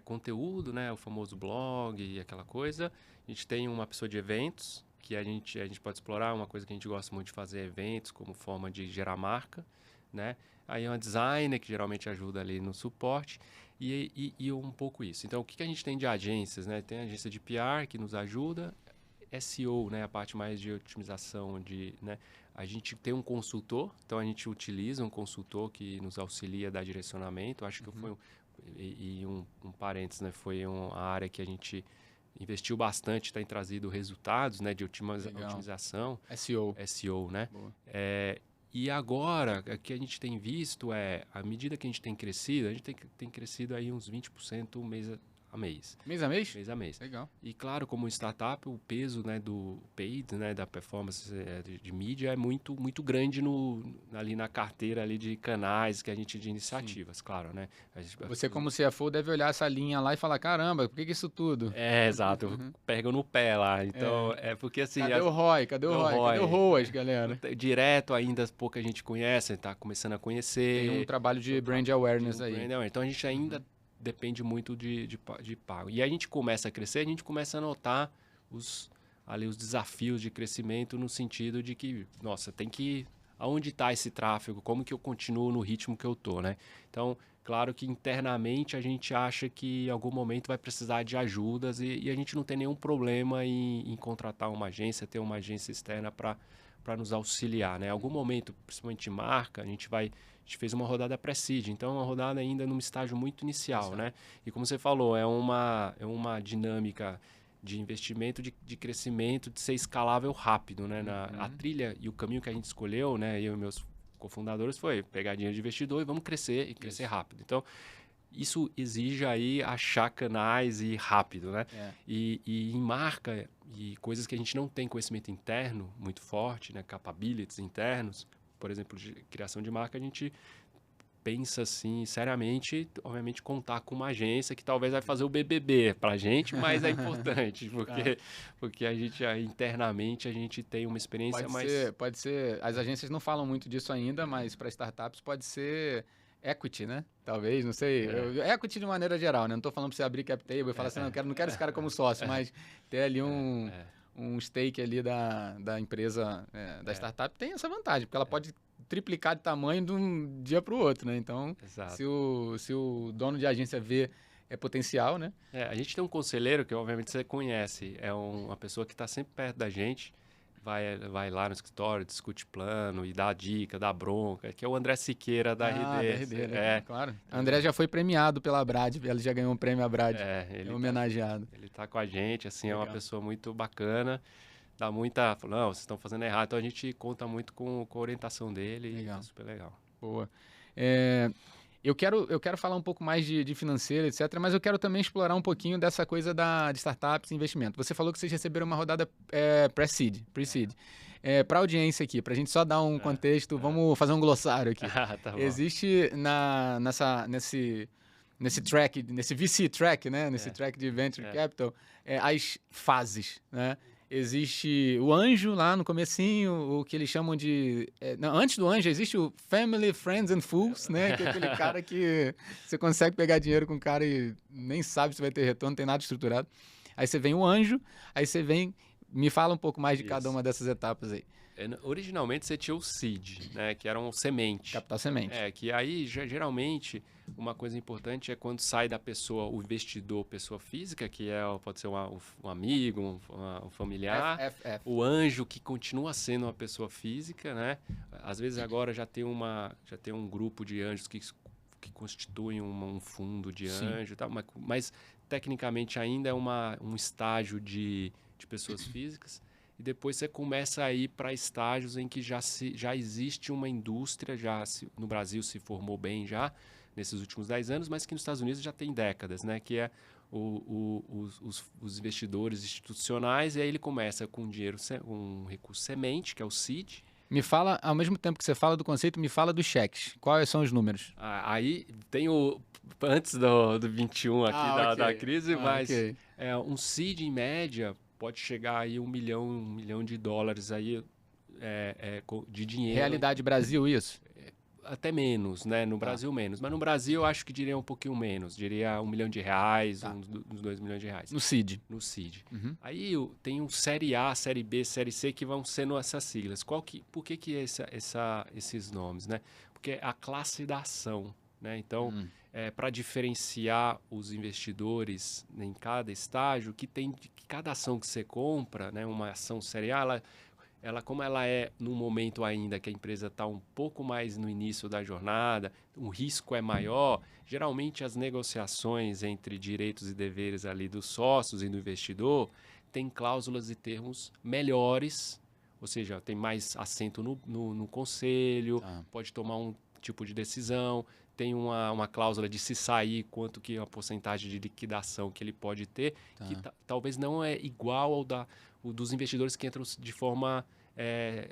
Conteúdo, né? O famoso blog e aquela coisa. A gente tem uma pessoa de eventos, que a gente pode explorar. Uma coisa que a gente gosta muito de fazer eventos como forma de gerar marca, né? Aí uma designer que geralmente ajuda ali no suporte e um pouco isso. Então, o que a gente tem de agências, né? Tem a agência de PR que nos ajuda, SEO, né? A parte mais de otimização, né? A gente tem um consultor, então a gente utiliza um consultor que nos auxilia a dar direcionamento. Acho que foi um parênteses, né? Foi uma área que a gente investiu bastante, tem trazido resultados, né, de otimização. SEO, né? E agora, o que a gente tem visto à medida que a gente tem crescido, a gente tem crescido aí uns 20% mês a mês. Mês a mês? Mês a mês. Legal. E claro, como startup, o peso, né, do paid, né, da performance de mídia é muito, muito grande ali na carteira ali de canais que a gente de iniciativas, claro, né? Você como CFO deve olhar essa linha lá e falar, caramba, por que isso tudo? Exato. Pega no pé lá. Então, porque assim... Cadê o ROI? Cadê o ROAS, galera? Direto ainda, pouca gente conhece, está começando a conhecer. Tem um trabalho de brand awareness aí. Então, a gente ainda depende muito de pago. E a gente começa a crescer, a gente começa a notar ali os desafios de crescimento no sentido de que, nossa, tem que... Aonde está esse tráfego? Como que eu continuo no ritmo que eu tô, né? Então, claro que internamente a gente acha que em algum momento vai precisar de ajudas e a gente não tem nenhum problema em contratar uma agência, ter uma agência externa para nos auxiliar, né? Em algum momento, principalmente marca, a gente fez uma rodada pré-seed, então é uma rodada ainda num estágio muito inicial, né? E como você falou, é uma dinâmica de investimento, de crescimento, de ser escalável rápido, né? A trilha e o caminho que a gente escolheu, né? Eu e meus cofundadores foi pegar dinheiro de investidor e vamos crescer e crescer rápido. Então, isso exige aí achar canais e rápido, né? E em marca e coisas que a gente não tem conhecimento interno muito forte, né? Capabilities internos, por exemplo, de criação de marca, a gente pensa assim, seriamente, obviamente, contar com uma agência que talvez vai fazer o BBB para a gente, mas é importante, porque a gente, internamente, a gente tem uma experiência mais... Pode ser, as agências não falam muito disso ainda, mas para startups pode ser equity, né? Talvez, não sei. Equity de maneira geral, né? Não estou falando para você abrir cap table e falar assim, não quero esse cara como sócio, mas ter ali um stake ali da empresa, da startup, tem essa vantagem, porque ela pode triplicar de tamanho de um dia para o outro, né? Então, se o dono de agência vê potencial, né? A gente tem um conselheiro que, obviamente, você conhece. É uma pessoa que está sempre perto da gente. Vai lá no escritório, discute plano e dá dica, dá bronca, que é o André Siqueira da RD. Né? Claro. O André já foi premiado pela Brad, ele já ganhou um prêmio Abrad, ele homenageado. Ele está com a gente, assim, é uma pessoa muito bacana. Dá muita... Não, vocês estão fazendo errado. Então, a gente conta muito com a orientação dele. Legal. E é super legal. Boa. Eu quero falar um pouco mais de financeiro, etc., mas eu quero também explorar um pouquinho dessa coisa de startups e investimento. Você falou que vocês receberam uma rodada pre-seed. Para a audiência aqui, para a gente só dar um contexto, vamos fazer um glossário aqui. Tá bom. Existe nesse track, nesse VC track, né? Nesse track de Venture Capital, as fases, né? Existe o anjo lá no comecinho, o que eles chamam de... não, antes do anjo existe o Family, Friends and Fools, né? Que é aquele cara que você consegue pegar dinheiro com o cara e nem sabe se vai ter retorno, não tem nada estruturado. Aí você vem o anjo, aí você vem... Me fala um pouco mais de cada uma dessas etapas aí. Originalmente você tinha o seed, né? Que era um semente. Capital semente. Que aí geralmente uma coisa importante é quando sai da pessoa, o investidor, pessoa física, que pode ser um amigo, um familiar. O anjo, que continua sendo uma pessoa física, né? Às vezes agora já tem um grupo de anjos que constituem um fundo de anjo e tal, mas tecnicamente ainda é um estágio de pessoas físicas. E depois você começa a ir para estágios em que já existe uma indústria, no Brasil se formou bem já, nesses últimos 10 anos, mas que nos Estados Unidos já tem décadas, né? Que é os investidores institucionais, e aí ele começa com um recurso semente, que é o seed. Me fala, ao mesmo tempo que você fala do conceito, me fala dos cheques. Quais são os números? Aí tem antes do 21 aqui da crise, mas um seed em média pode chegar aí $1 milhão de dólares aí, de dinheiro. Realidade Brasil, isso? Até menos, né? No Brasil, menos. Mas no Brasil, eu acho que diria um pouquinho menos. Diria $1 milhão, uns $2 milhões. No seed. No seed. Uhum. Aí tem um Série A, Série B, Série C, que vão sendo essas siglas. Por que esses nomes, né? Porque é a classe da ação, né? Então, para diferenciar os investidores em cada estágio, que cada ação que você compra, né? Uma ação Série A, como ela é num momento ainda que a empresa está um pouco mais no início da jornada, o risco é maior, geralmente as negociações entre direitos e deveres ali dos sócios e do investidor tem cláusulas e termos melhores, ou seja, tem mais assento no conselho, pode tomar um tipo de decisão, tem uma cláusula de se sair, quanto que é a porcentagem de liquidação que ele pode ter, que talvez não é igual ao dos investidores que entram de forma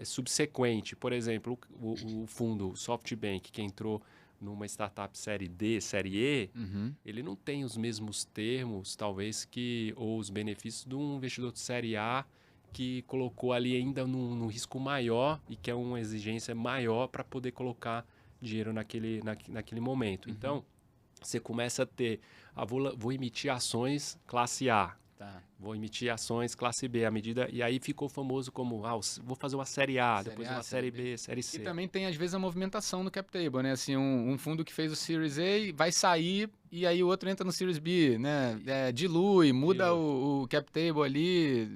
subsequente. Por exemplo, o fundo o SoftBank, que entrou numa startup série D, série E, ele não tem os mesmos termos, talvez, ou os benefícios de um investidor de série A que colocou ali ainda num risco maior e que é uma exigência maior para poder colocar dinheiro naquele momento. Então, você começa a ter... vou emitir ações classe A. Tá. Vou emitir ações classe B à medida, e aí ficou famoso como, vou fazer uma série A, Série depois A, uma série B, série C. E também tem, às vezes, a movimentação no cap table, né? Assim, um fundo que fez o Series A vai sair e aí o outro entra no Series B, né? Dilui, muda o cap table ali,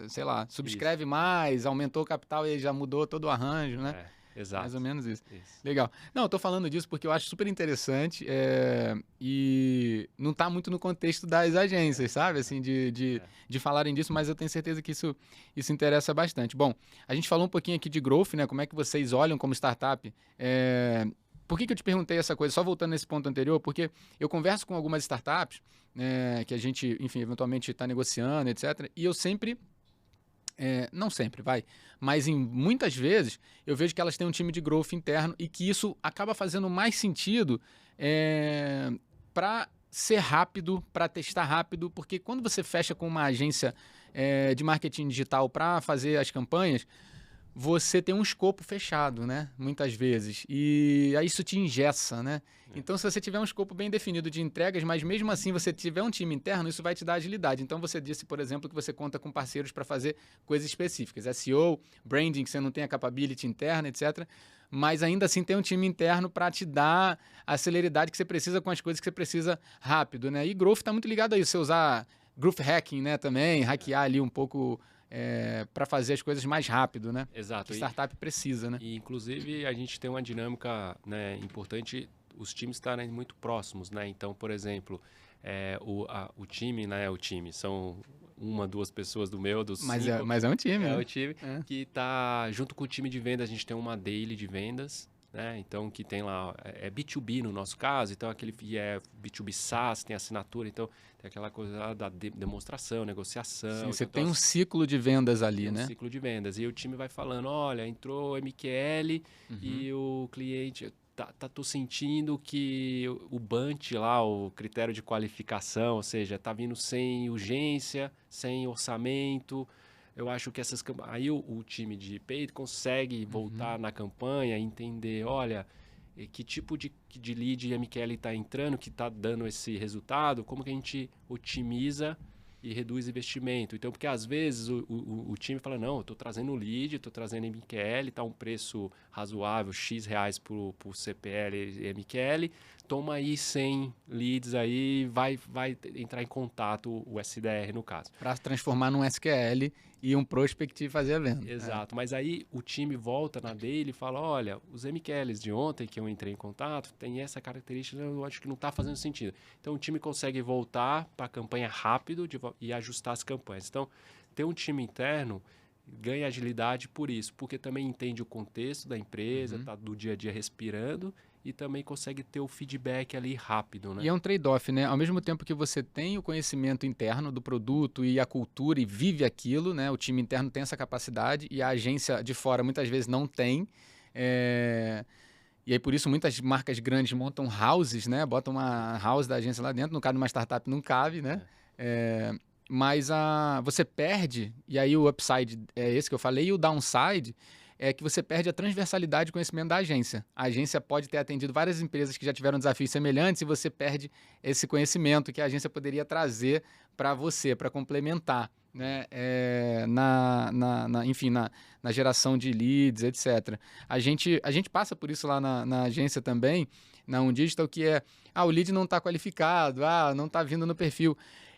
sei lá, subscreve mais, aumentou o capital e aí já mudou todo o arranjo, né? Exato. Mais ou menos isso. Legal. Não, eu tô falando disso porque eu acho super interessante e não tá muito no contexto das agências, sabe? Assim, de falarem disso, mas eu tenho certeza que isso interessa bastante. Bom, a gente falou um pouquinho aqui de growth, né? Como é que vocês olham como startup. Por que eu te perguntei essa coisa? Só voltando nesse ponto anterior, porque eu converso com algumas startups, que a gente, enfim, eventualmente está negociando, etc. E eu sempre... não sempre, mas muitas vezes eu vejo que elas têm um time de growth interno e que isso acaba fazendo mais sentido para ser rápido, para testar rápido, porque quando você fecha com uma agência de marketing digital para fazer as campanhas, você tem um escopo fechado, né? Muitas vezes. E aí isso te engessa, né? Então, se você tiver um escopo bem definido de entregas, mas mesmo assim você tiver um time interno, isso vai te dar agilidade. Então, você disse, por exemplo, que você conta com parceiros para fazer coisas específicas. SEO, branding, que você não tem a capability interna, etc. Mas ainda assim tem um time interno para te dar a celeridade que você precisa com as coisas que você precisa rápido, né? E growth está muito ligado a isso. Você usar growth hacking, né? Também, hackear ali um pouco... para fazer as coisas mais rápido, né? Exato. Que startup precisa, né? E, inclusive, a gente tem uma dinâmica, né, importante, os times estarem muito próximos, né? Então, por exemplo, o time, né? O time são uma, duas pessoas do meu, dos mas cinco. Mas é um time, né? É o time que está junto com o time de vendas. A gente tem uma daily de vendas, né? Então, que tem lá, é B2B no nosso caso, então é B2B SaaS, tem assinatura, então tem aquela coisa da demonstração, negociação. Sim, você então, tem um ciclo de vendas ali, né? Um ciclo de vendas. E o time vai falando, olha, entrou MQL e o cliente... tô sentindo que o BANT lá, o critério de qualificação, ou seja, tá vindo sem urgência, sem orçamento. Eu acho que essas campanhas... Aí o time de paid consegue voltar na campanha, entender, olha, que tipo de lead MQL está entrando, que está dando esse resultado, como que a gente otimiza e reduz investimento. Então, porque às vezes o time fala, não, eu estou trazendo lead, estou trazendo MQL, está um preço razoável, X reais por CPL e MQL, toma aí 100 leads aí, vai entrar em contato o SDR no caso. Para transformar num SQL e um prospect e fazer a venda. Exato, mas aí o time volta na daily e fala, olha, os MQLs de ontem que eu entrei em contato, tem essa característica, eu acho que não está fazendo sentido. Então o time consegue voltar para a campanha rápido e ajustar as campanhas. Então, ter um time interno ganha agilidade por isso, porque também entende o contexto da empresa, está do dia a dia respirando e também consegue ter o feedback ali rápido, né? E é um trade-off, né? Ao mesmo tempo que você tem o conhecimento interno do produto e a cultura e vive aquilo, né? O time interno tem essa capacidade e a agência de fora muitas vezes não tem. E aí por isso muitas marcas grandes montam houses, né? Botam uma house da agência lá dentro. No caso de uma startup não cabe, né? Mas você perde, e aí o upside é esse que eu falei, e o downside é que você perde a transversalidade de conhecimento da agência. A agência pode ter atendido várias empresas que já tiveram desafios semelhantes e você perde esse conhecimento que a agência poderia trazer para você, para complementar, né? Enfim, na geração de leads, etc. A gente passa por isso lá na agência também, na UnDigital, que o lead não está qualificado, não está vindo no perfil.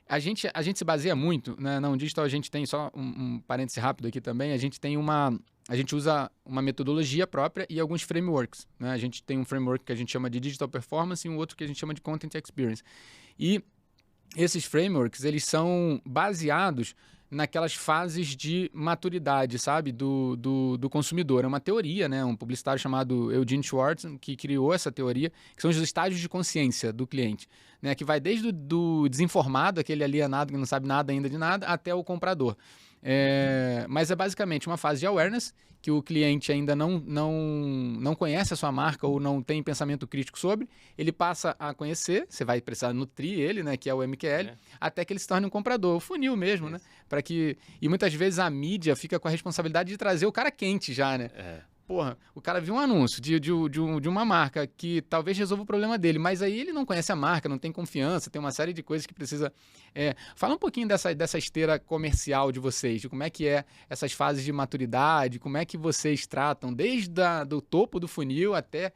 A gente se baseia muito, né? Na UnDigital a gente tem, só um parêntese rápido aqui também, a gente usa uma metodologia própria e alguns frameworks, né? A gente tem um framework que a gente chama de Digital Performance e um outro que a gente chama de Content Experience. E esses frameworks, eles são baseados naquelas fases de maturidade, sabe, do consumidor. É uma teoria, né? Um publicitário chamado Eugene Schwartz que criou essa teoria, que são os estágios de consciência do cliente, né? Que vai desde do desinformado, aquele alienado que não sabe nada ainda de nada, até o comprador. Mas é basicamente uma fase de awareness, que o cliente ainda não conhece a sua marca ou não tem pensamento crítico sobre, ele passa a conhecer, você vai precisar nutrir ele, né, que é o MQL, até que ele se torne um comprador, o funil mesmo, né? E muitas vezes a mídia fica com a responsabilidade de trazer o cara quente já, né? porra, o cara viu um anúncio de uma marca que talvez resolva o problema dele, mas aí ele não conhece a marca, não tem confiança, tem uma série de coisas que precisa... Fala um pouquinho dessa esteira comercial de vocês, de como é que é essas fases de maturidade, como é que vocês tratam desde do topo do funil até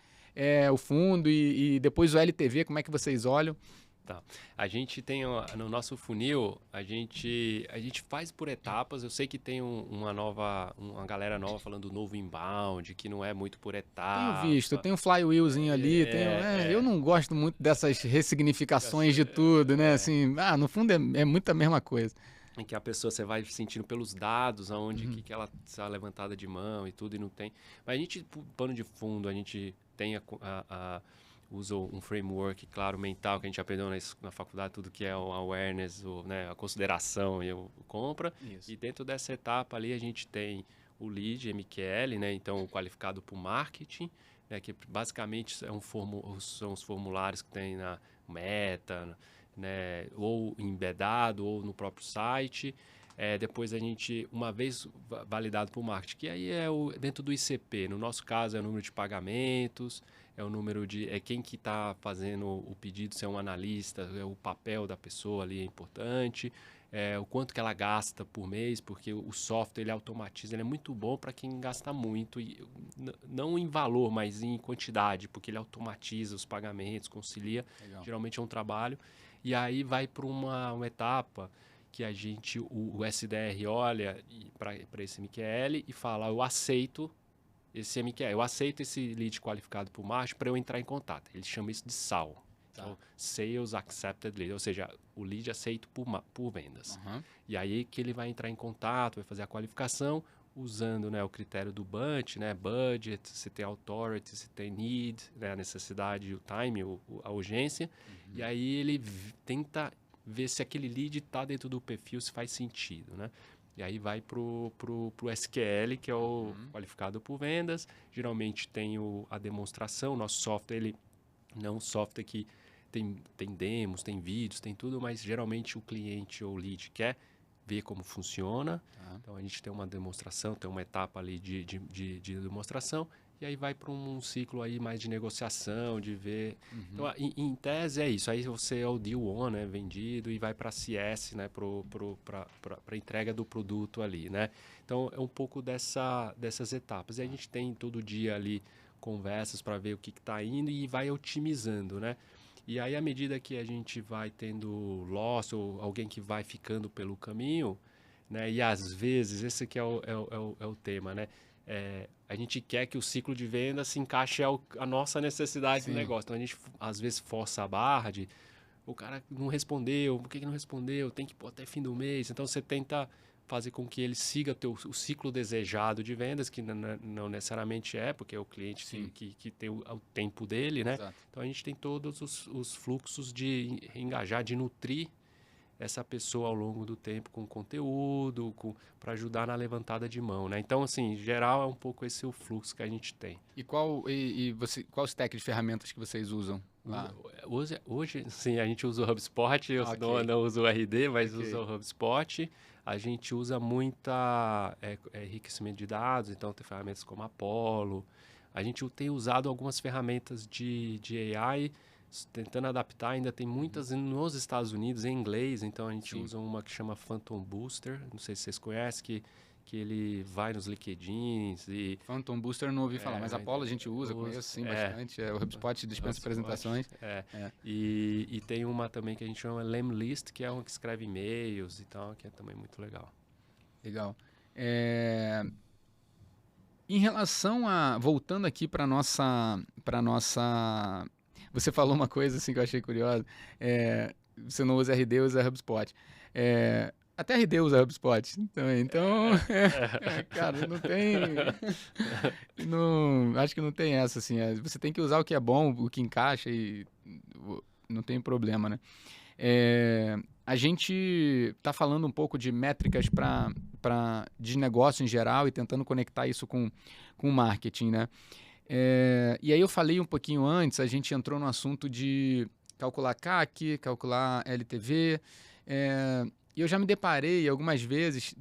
o fundo e depois o LTV, como é que vocês olham? Tá. A gente tem no nosso funil, a gente faz por etapas. Eu sei que tem uma galera nova falando do novo inbound, que não é muito por etapa. Tenho visto, tem um flywheelzinho ali, eu não gosto muito dessas ressignificações de tudo, né? Assim, no fundo é muita mesma coisa. Em que a pessoa, você vai sentindo pelos dados, aonde que ela está levantada de mão e tudo, e não tem. Mas a gente, pano de fundo, a gente tem usa um framework, claro, mental, que a gente aprendeu na faculdade, tudo que é o awareness, a consideração e o compra. Isso. E dentro dessa etapa ali, a gente tem o lead, MQL, né? Então, o qualificado por marketing, né? Que basicamente são os formulários que tem na Meta, né? Ou embedado, ou no próprio site. Depois a gente, uma vez validado por marketing, que aí dentro do ICP, no nosso caso é o número de pagamentos, é o número de quem que está fazendo o pedido, se é um analista, o papel da pessoa ali é importante, o quanto que ela gasta por mês, porque o software ele automatiza, ele é muito bom para quem gasta muito, não em valor, mas em quantidade, porque ele automatiza os pagamentos, concilia. Legal. Geralmente é um trabalho, e aí vai para uma etapa que o SDR olha para esse MQL e fala, eu aceito esse MQL, eu aceito esse lead qualificado por marketing para eu entrar em contato. Ele chama isso de SAL. Tá. Então, Sales Accepted Lead, ou seja, o lead aceito por vendas. Uhum. E aí que ele vai entrar em contato, vai fazer a qualificação, usando, né, o critério do BUT, né, budget, se tem authority, se tem need, né, a necessidade, o time, a urgência. Uhum. E aí ele tenta ver se aquele lead está dentro do perfil, se faz sentido, né? E aí vai pro SQL, que é o qualificado por vendas. Geralmente tem a demonstração. Nosso software, ele não é um software que tem demos, tem vídeos, tem tudo, mas geralmente o cliente ou o lead quer ver como funciona. Então a gente tem uma demonstração, tem uma etapa ali de demonstração. E aí vai para um ciclo aí mais de negociação, de ver... Uhum. Então, em tese é isso. Aí você é o deal on, né, vendido, e vai para CS, né, para entrega do produto ali, né? Então, é um pouco dessas etapas. E a gente tem todo dia ali conversas para ver o que está indo e vai otimizando, né? E aí, à medida que a gente vai tendo loss ou alguém que vai ficando pelo caminho, né? E às vezes, esse aqui é o tema, né? A gente quer que o ciclo de venda se encaixe a nossa necessidade. Sim. Do negócio. Então, a gente, às vezes, força a barra de o cara não respondeu, por que não respondeu? Tem que pôr até fim do mês. Então, você tenta fazer com que ele siga o ciclo desejado de vendas, que não necessariamente porque é o cliente que tem o tempo dele, né? Exato. Então, a gente tem todos os fluxos de engajar, de nutrir essa pessoa ao longo do tempo com conteúdo, para ajudar na levantada de mão, né? Então, assim, em geral, é um pouco esse o fluxo que a gente tem. E qual stack de ferramentas que vocês usam lá? Hoje sim, a gente usa o HubSpot, eu não uso o RD, mas usa o HubSpot. A gente usa muita enriquecimento de dados, então tem ferramentas como Apollo. A gente tem usado algumas ferramentas de AI, tentando adaptar, ainda tem muitas nos Estados Unidos em inglês, então a gente usa uma que chama Phantom Booster, não sei se vocês conhecem, que ele vai nos LinkedIns e... Phantom Booster eu não ouvi falar, mas Apollo a gente usa, conheço sim bastante, o HubSpot dispensa apresentações. E tem uma também que a gente chama Lemlist, que é uma que escreve e-mails e tal, que é também muito legal. Legal. Em relação voltando aqui para nossa você falou uma coisa assim que eu achei curiosa. Você não usa RD, usa HubSpot. Até RD usa HubSpot também. Então, cara, não tem... acho que não tem essa, assim. Você tem que usar o que é bom, o que encaixa e não tem problema, né? A gente está falando um pouco de métricas de negócio em geral e tentando conectar isso com o marketing, né? E aí eu falei um pouquinho antes, a gente entrou no assunto de calcular CAC, calcular LTV, e eu já me deparei algumas vezes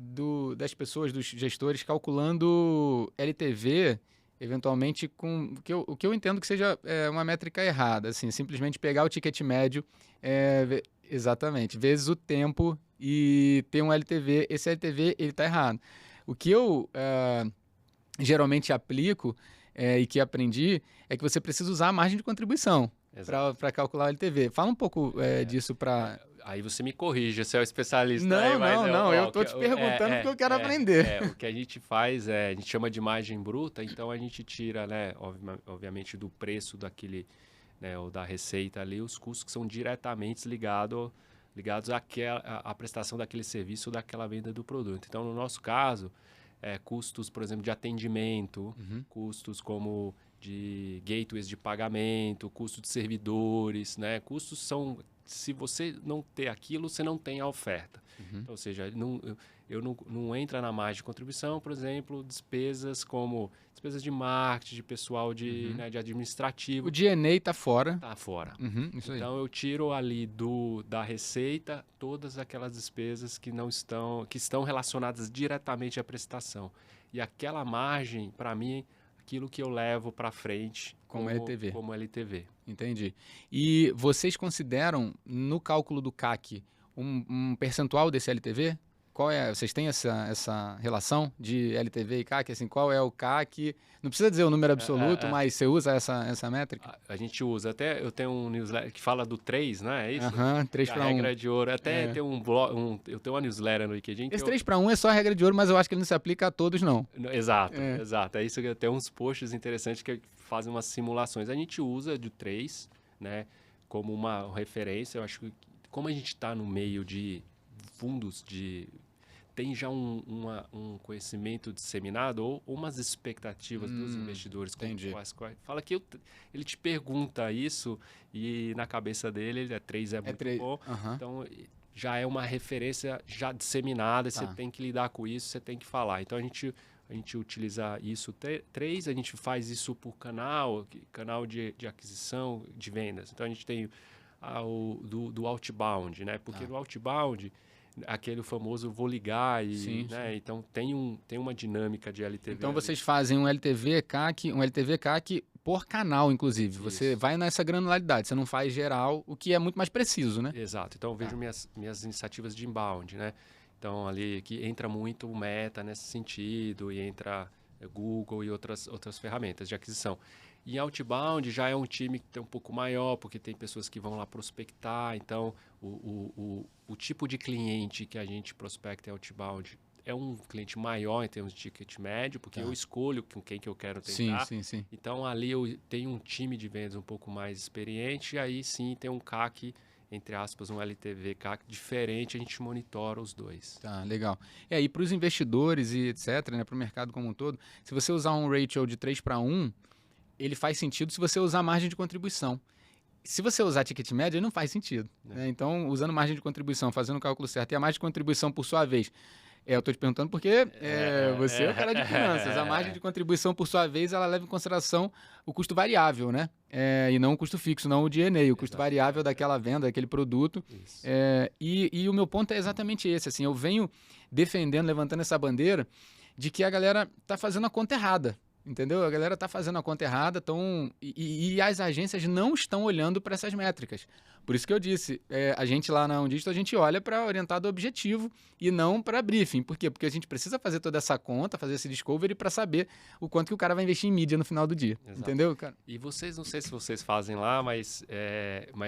das pessoas, dos gestores, calculando LTV eventualmente com o que eu entendo que seja uma métrica errada, assim, simplesmente pegar o ticket médio, exatamente, vezes o tempo e ter um LTV, esse LTV ele está errado. O que eu geralmente aplico e que aprendi é que você precisa usar a margem de contribuição para calcular o LTV. Fala um pouco disso para... Aí você me corrige, você é o especialista não, aí, mas não, eu tô te perguntando porque eu quero aprender. O que a gente faz a gente chama de margem bruta, então a gente tira, né, obviamente do preço daquele, né, ou da receita ali, os custos que são diretamente ligados à prestação daquele serviço ou daquela venda do produto. Então, no nosso caso, custos, por exemplo, de atendimento, custos como de gateways de pagamento, custo de servidores, né? Custos são... Se você não ter aquilo, você não tem a oferta. Então, ou seja, não entra na margem de contribuição, por exemplo, despesas como despesas de marketing, de pessoal né, de administrativo. O G&A está fora. Está fora. Isso então, eu tiro ali da receita todas aquelas despesas que estão relacionadas diretamente à prestação. E aquela margem, para mim, aquilo que eu levo para frente como LTV. Entendi. E vocês consideram, no cálculo do CAC, um percentual desse LTV? Vocês têm essa relação de LTV e CAC? Assim, qual é o CAC? Não precisa dizer o número absoluto, mas você usa essa métrica? A gente usa. Até eu tenho um newsletter que fala do 3, né? É isso? 3 para 1. A regra de ouro. Até tem eu tenho uma newsletter no LinkedIn. Esse 3 para 1 é só a regra de ouro, mas eu acho que ele não se aplica a todos, não. Exato. É isso que tem uns posts interessantes que fazem umas simulações. A gente usa de 3, né? Como uma referência. Eu acho que como a gente está no meio de fundos tem já um conhecimento disseminado ou umas expectativas dos investidores. Entendi. Fala que ele te pergunta isso e na cabeça dele 3 é muito bom. Então, já é uma referência já disseminada, você tem que lidar com isso, você tem que falar. Então, a gente utiliza isso 3, a gente faz isso por canal de aquisição de vendas. Então, a gente tem do outbound, né? Porque no outbound... aquele famoso vou ligar sim. Então tem uma dinâmica de LTV. Então vocês fazem um LTV CAC por canal, inclusive. Isso. Você vai nessa granularidade, você não faz geral, o que é muito mais preciso, né? Exato. Então eu vejo minhas iniciativas de inbound, né? Então ali que entra muito o Meta nesse sentido e entra Google e outras ferramentas de aquisição. E outbound já é um time que tem um pouco maior, porque tem pessoas que vão lá prospectar. Então, o tipo de cliente que a gente prospecta em outbound é um cliente maior em termos de ticket médio, porque eu escolho com quem que eu quero tentar. Sim. Então, ali eu tenho um time de vendas um pouco mais experiente, e aí sim tem um CAC, entre aspas, um LTV CAC diferente, a gente monitora os dois. Tá, legal. E aí, para os investidores e etc., né, para o mercado como um todo, se você usar um ratio de 3 para 1, ele faz sentido se você usar margem de contribuição. Se você usar ticket médio, ele não faz sentido. Né? Então, usando margem de contribuição, fazendo o cálculo certo, e a margem de contribuição, por sua vez, eu estou te perguntando porque você é o cara de finanças. A margem de contribuição, por sua vez, ela leva em consideração o custo variável, né? E não o custo fixo, não o G&A, o custo variável daquela venda, daquele produto. E o meu ponto é exatamente esse. Assim, eu venho defendendo, levantando essa bandeira de que a galera está fazendo a conta errada. Entendeu? A galera está fazendo a conta errada e as agências não estão olhando para essas métricas. Por isso que eu disse, a gente lá na Undígito, a gente olha para orientado objetivo e não para briefing. Por quê? Porque a gente precisa fazer toda essa conta, fazer esse discovery para saber o quanto que o cara vai investir em mídia no final do dia. Exato. Entendeu, cara? E vocês, não sei se vocês fazem lá, mas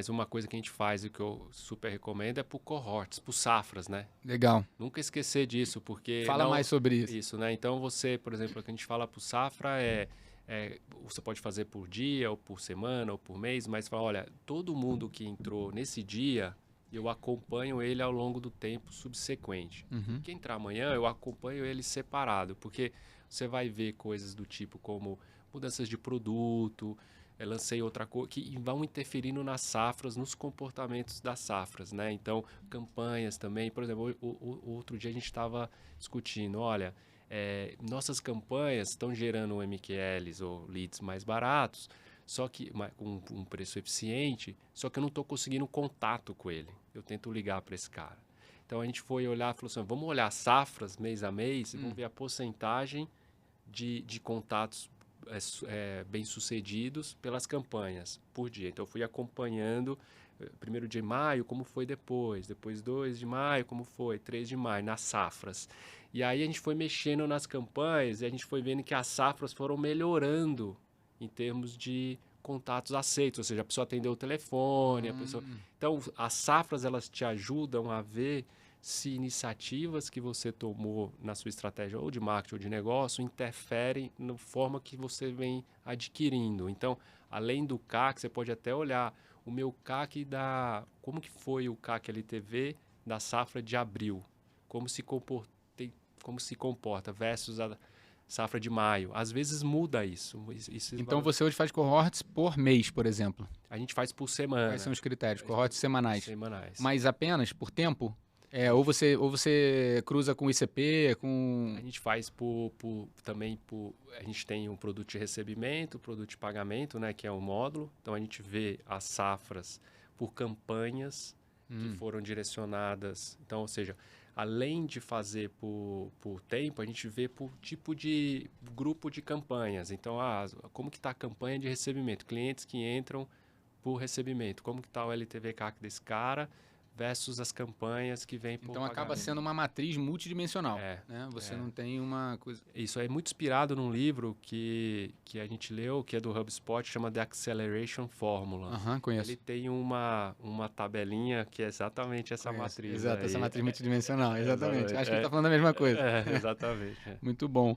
uma coisa que a gente faz e que eu super recomendo é por cohorts, por safras, né? Legal. Nunca esquecer disso, porque... Fala mais sobre isso. Isso, né? Então você, por exemplo, o que a gente fala por safra você pode fazer por dia, ou por semana, ou por mês, mas fala, olha, todo mundo que entrou nesse dia, eu acompanho ele ao longo do tempo subsequente. Quem entrar amanhã, eu acompanho ele separado, porque você vai ver coisas do tipo como mudanças de produto, lancei outra coisa, que vão interferindo nas safras, nos comportamentos das safras, né? Então, campanhas também, por exemplo, outro dia a gente estava discutindo, olha... nossas campanhas estão gerando MQLs ou leads mais baratos, só que com um preço eficiente, só que eu não estou conseguindo contato com ele. Eu tento ligar para esse cara. Então a gente foi olhar e falou assim, vamos olhar safras mês a mês e vamos ver a porcentagem de contatos bem-sucedidos pelas campanhas por dia. Então, eu fui acompanhando 1º de maio, como foi depois 2 de maio, como foi, 3 de maio, nas safras. E aí a gente foi mexendo nas campanhas e a gente foi vendo que as safras foram melhorando em termos de contatos aceitos, ou seja, a pessoa atendeu o telefone, a pessoa... Então, as safras, elas te ajudam a ver se iniciativas que você tomou na sua estratégia ou de marketing ou de negócio interferem na forma que você vem adquirindo. Então, além do CAC, você pode até olhar o meu CAC como que foi o CAC LTV da safra de abril, como se comporta versus a safra de maio. Às vezes muda isso. Então você hoje faz cohorts por mês, por exemplo? A gente faz por semana. Quais são os critérios? Cohorts semanais? Semanais. Mas apenas por tempo? Ou você cruza com ICP, com... A gente faz a gente tem um produto de recebimento, produto de pagamento, né, que é um módulo. Então a gente vê as safras por campanhas que foram direcionadas. Então, ou seja, além de fazer por tempo, a gente vê por tipo de grupo de campanhas. Então, como que está a campanha de recebimento? Clientes que entram por recebimento. Como que está o LTV/CAC desse cara versus as campanhas que vêm por Então, acaba pagamento. sendo uma matriz multidimensional. Né? Você não tem uma coisa... Isso é muito inspirado num livro que a gente leu, que é do HubSpot, chama The Acceleration Formula. Conheço. Ele tem uma tabelinha que é exatamente essa matriz. Exato, essa matriz multidimensional, exatamente. Acho que ele está É, falando a mesma coisa. Exatamente. Muito bom.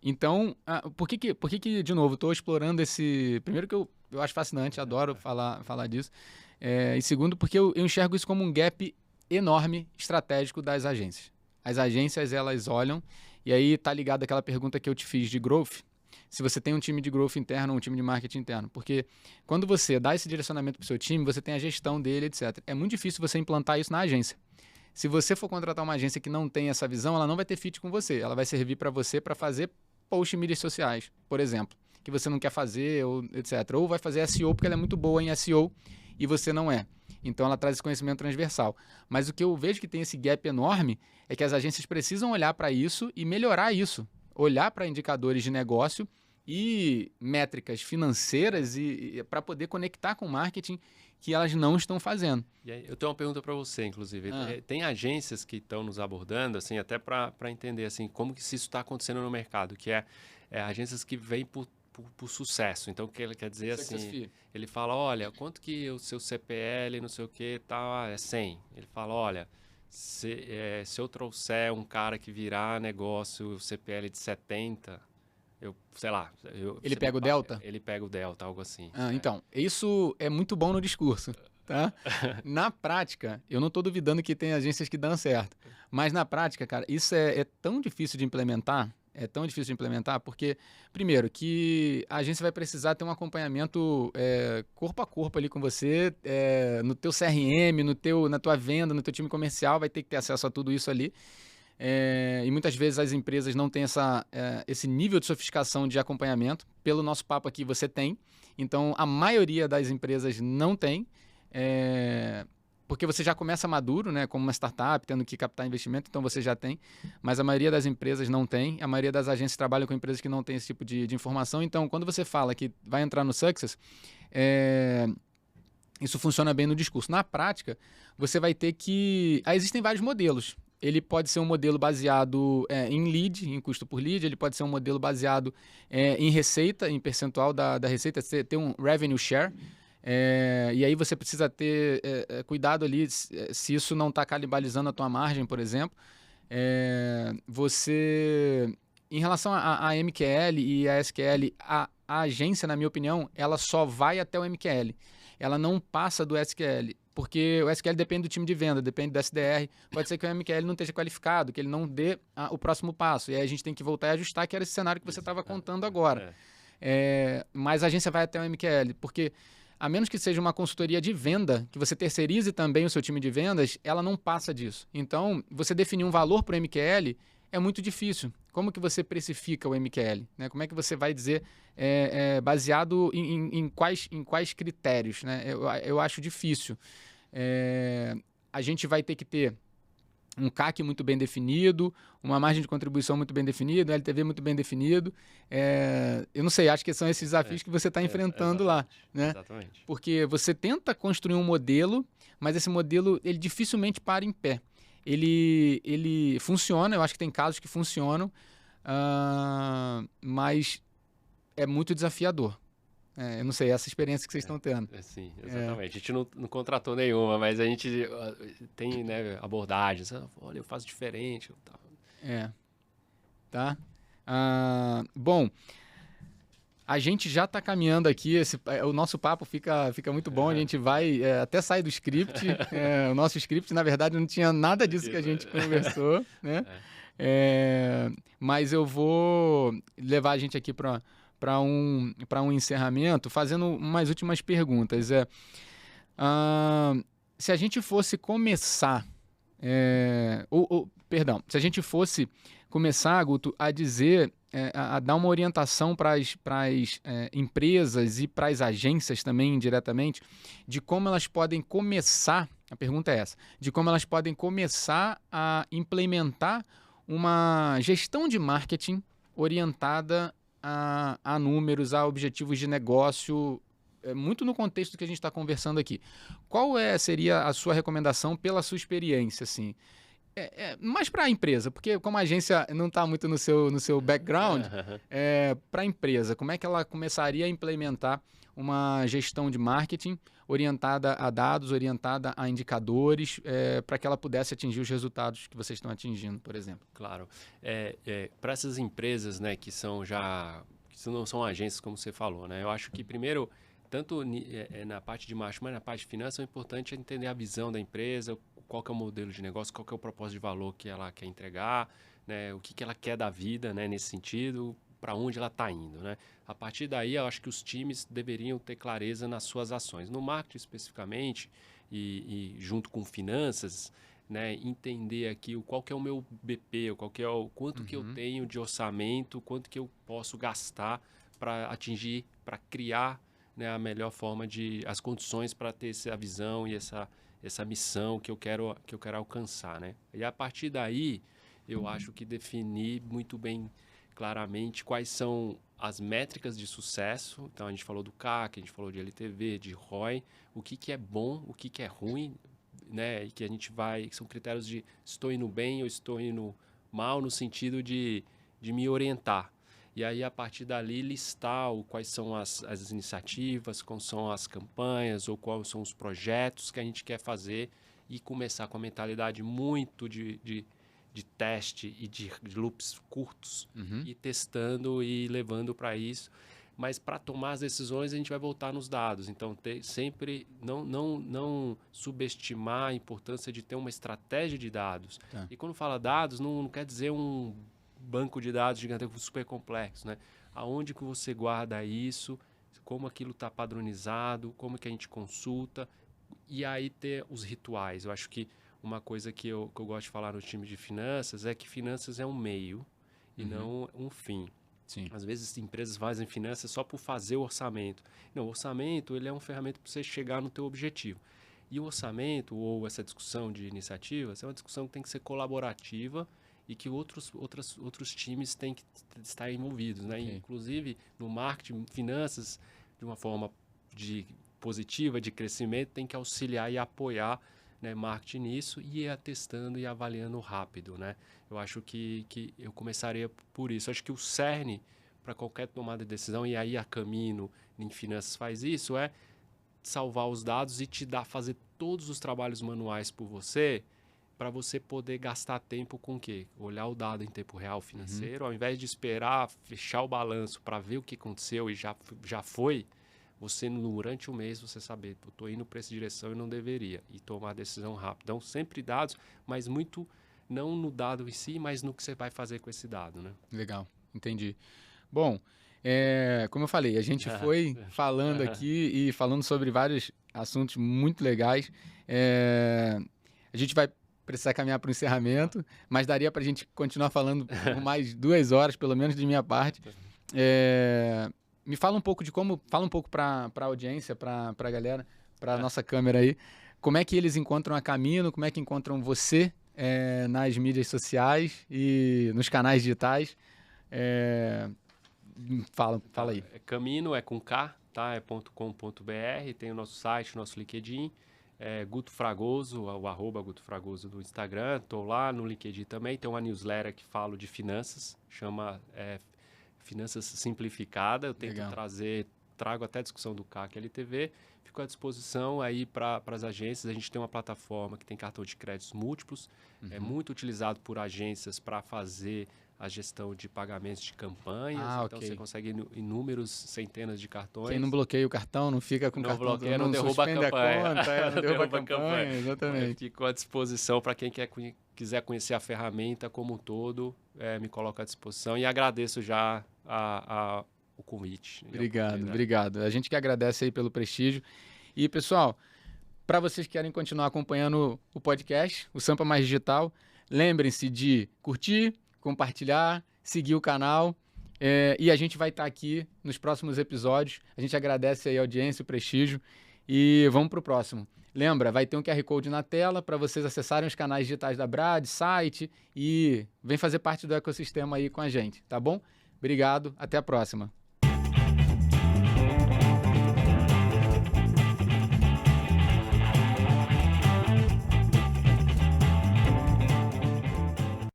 Então, por que, de novo, estou explorando esse... Primeiro que eu acho fascinante, adoro falar disso. E segundo, porque eu enxergo isso como um gap enorme estratégico das agências. As agências, elas olham, e aí está ligado àquela pergunta que eu te fiz de growth, se você tem um time de growth interno ou um time de marketing interno. Porque quando você dá esse direcionamento para o seu time, você tem a gestão dele, etc. É muito difícil você implantar isso na agência. Se você for contratar uma agência que não tem essa visão, ela não vai ter fit com você. Ela vai servir para você para fazer post em mídias sociais, por exemplo, que você não quer fazer, ou etc. Ou vai fazer SEO porque ela é muito boa em SEO e você não é. Então, ela traz esse conhecimento transversal. Mas o que eu vejo que tem esse gap enorme é que as agências precisam olhar para isso e melhorar isso. Olhar para indicadores de negócio e métricas financeiras e para poder conectar com o marketing que elas não estão fazendo. E aí, eu tenho uma pergunta para você, inclusive. Tem agências que estão nos abordando, assim, até para entender assim, como que isso está acontecendo no mercado, que é agências que vêm por sucesso. Então, o que ele quer dizer assim, ele fala, olha, quanto que o seu CPL, não sei o que, tá, é 100. Ele fala, olha, se eu trouxer um cara que virar negócio, o CPL de 70, sei lá... Ele pega o delta? Ele pega o delta, algo assim. Então, isso é muito bom no discurso, tá? Na prática, eu não estou duvidando que tem agências que dão certo. Mas na prática, cara, isso é tão difícil de implementar. É tão difícil de implementar porque, primeiro, que a agência vai precisar ter um acompanhamento corpo a corpo ali com você, no teu CRM, na tua venda, no teu time comercial, vai ter que ter acesso a tudo isso ali. E muitas vezes as empresas não têm esse nível de sofisticação de acompanhamento. Pelo nosso papo aqui, você tem. Então, a maioria das empresas não tem. Porque você já começa maduro, né, como uma startup, tendo que captar investimento, então você já tem, mas a maioria das empresas não tem, a maioria das agências trabalham com empresas que não têm esse tipo de informação, então quando você fala que vai entrar no Success, isso funciona bem no discurso. Na prática, você vai ter que... existem vários modelos. Ele pode ser um modelo baseado em lead, em custo por lead, ele pode ser um modelo baseado em receita, em percentual da receita, ter um revenue share. E aí você precisa ter cuidado ali se isso não está canibalizando a tua margem, por exemplo. Em relação a MQL e a SQL, a agência, na minha opinião, ela só vai até o MQL. Ela não passa do SQL, porque o SQL depende do time de venda, depende do SDR. Pode ser que o MQL não esteja qualificado, que ele não dê o próximo passo. E aí a gente tem que voltar e ajustar, que era esse cenário que você estava contando agora. Mas a agência vai até o MQL, porque... a menos que seja uma consultoria de venda, que você terceirize também o seu time de vendas, ela não passa disso. Então, você definir um valor para o MQL é muito difícil. Como que você precifica o MQL? Né? Como é que você vai dizer baseado em quais critérios? Né? Eu acho difícil. A gente vai ter que ter um CAC muito bem definido, uma margem de contribuição muito bem definida, um LTV muito bem definido. Eu não sei, acho que são esses desafios que você está enfrentando lá, né? Exatamente. Porque você tenta construir um modelo, mas esse modelo ele dificilmente para em pé. Ele funciona, eu acho que tem casos que funcionam, mas é muito desafiador. Eu não sei, essa experiência que vocês estão tendo. Sim, exatamente. A gente não contratou nenhuma, mas a gente tem, né, abordagens. Olha, eu faço diferente. Tá? Bom, a gente já está caminhando aqui, o nosso papo fica muito bom, a gente vai até sair do script. O nosso script, na verdade, não tinha nada disso que a gente conversou, né? Mas eu vou levar a gente aqui para um encerramento, fazendo umas últimas perguntas. Se a gente fosse começar, se a gente fosse começar, Guto, a dizer, a dar uma orientação para as empresas e para as agências também, indiretamente, de como elas podem começar, a pergunta é essa, de como elas podem começar a implementar uma gestão de marketing orientada a números, a objetivos de negócio, muito no contexto do que a gente está conversando aqui. Qual seria a sua recomendação pela sua experiência, assim? Mais para a empresa, porque como a agência não está muito no seu background, para a empresa, como é que ela começaria a implementar uma gestão de marketing orientada a dados, orientada a indicadores, para que ela pudesse atingir os resultados que vocês estão atingindo, por exemplo? Claro. Para essas empresas, né, que não são agências, como você falou, né, eu acho que primeiro, tanto na parte de marketing, mas na parte de finanças, o importante é entender a visão da empresa, qual que é o modelo de negócio, qual que é o propósito de valor que ela quer entregar, né, o que ela quer da vida, né, nesse sentido, para onde ela está indo, né? A partir daí, eu acho que os times deveriam ter clareza nas suas ações. No marketing, especificamente, e junto com finanças, né, entender aqui qual que é o meu BP, quanto que eu tenho de orçamento, quanto que eu posso gastar para atingir, para criar, né, a melhor forma as condições para ter essa visão e essa missão que eu quero alcançar, né? E a partir daí, eu acho que definir muito bem claramente quais são as métricas de sucesso. Então, a gente falou do CAC, a gente falou de LTV, de ROI, o que é bom, o que é ruim, né? E que a gente são critérios de estou indo bem ou estou indo mal, no sentido de me orientar. E aí, a partir dali, listar quais são as iniciativas, quais são as campanhas ou quais são os projetos que a gente quer fazer e começar com a mentalidade muito de teste e de loops curtos, e testando e levando para isso. Mas para tomar as decisões, a gente vai voltar nos dados. Então, sempre não subestimar a importância de ter uma estratégia de dados. Tá. E quando fala dados, não quer dizer um banco de dados gigantesco, super complexo, né? Aonde que você guarda isso, como aquilo está padronizado, como que a gente consulta, e aí ter os rituais. Eu acho que uma coisa que eu gosto de falar no time de finanças é que finanças é um meio e não um fim. Sim. Às vezes empresas fazem finanças só por fazer o orçamento. Não, o orçamento ele é uma ferramenta para você chegar no teu objetivo. E o orçamento ou essa discussão de iniciativas é uma discussão que tem que ser colaborativa e que outros times têm que estar envolvidos, né? Okay. Inclusive, no marketing, finanças, de uma forma positiva, de crescimento, tem que auxiliar e apoiar, né, marketing nisso e ir testando e avaliando rápido, né? Eu acho que eu começaria por isso. Eu acho que o cerne para qualquer tomada de decisão, e aí a Camino em finanças faz isso, é salvar os dados e fazer todos os trabalhos manuais por você, para você poder gastar tempo com o quê? Olhar o dado em tempo real financeiro, ao invés de esperar fechar o balanço para ver o que aconteceu e já foi, você durante o mês você saber, eu estou indo para essa direção e não deveria, e tomar a decisão rápida. Então, sempre dados, mas muito não no dado em si, mas no que você vai fazer com esse dado, né? Legal, entendi. Bom, como eu falei, a gente foi falando aqui e falando sobre vários assuntos muito legais. A gente vai precisar caminhar para o encerramento, mas daria para a gente continuar falando por mais 2 horas, pelo menos de minha parte. Me fala um pouco fala um pouco para a audiência, para a galera, para a nossa câmera aí, como é que eles encontram a Camino, como é que encontram você nas mídias sociais e nos canais digitais. Fala aí. Camino é com K, tá? É .com.br, tem o nosso site, nosso LinkedIn. Guto Fragoso, o @ Guto Fragoso do Instagram. Estou lá no LinkedIn também. Tem uma newsletter que falo de finanças, chama Finanças Simplificada. Eu tento trago até a discussão do CAC LTV. Fico à disposição aí para as agências. A gente tem uma plataforma que tem cartão de créditos múltiplos. É muito utilizado por agências para fazer a gestão de pagamentos de campanhas. Então, você consegue inúmeros centenas de cartões. Quem não bloqueia o cartão, não fica com o cartão. Bloqueia, não derruba a campanha. Não derruba a campanha, exatamente. Fico à disposição para quem quiser conhecer a ferramenta como um todo, me coloco à disposição e agradeço já o convite. Obrigado. A gente que agradece aí pelo prestígio. E, pessoal, para vocês que querem continuar acompanhando o podcast, o Sampa Mais Digital, lembrem-se de curtir, compartilhar, seguir o canal e a gente vai estar aqui nos próximos episódios. A gente agradece aí a audiência, o prestígio e vamos para o próximo. Lembra, vai ter um QR Code na tela para vocês acessarem os canais digitais da Brad, site e vem fazer parte do ecossistema aí com a gente, tá bom? Obrigado, até a próxima.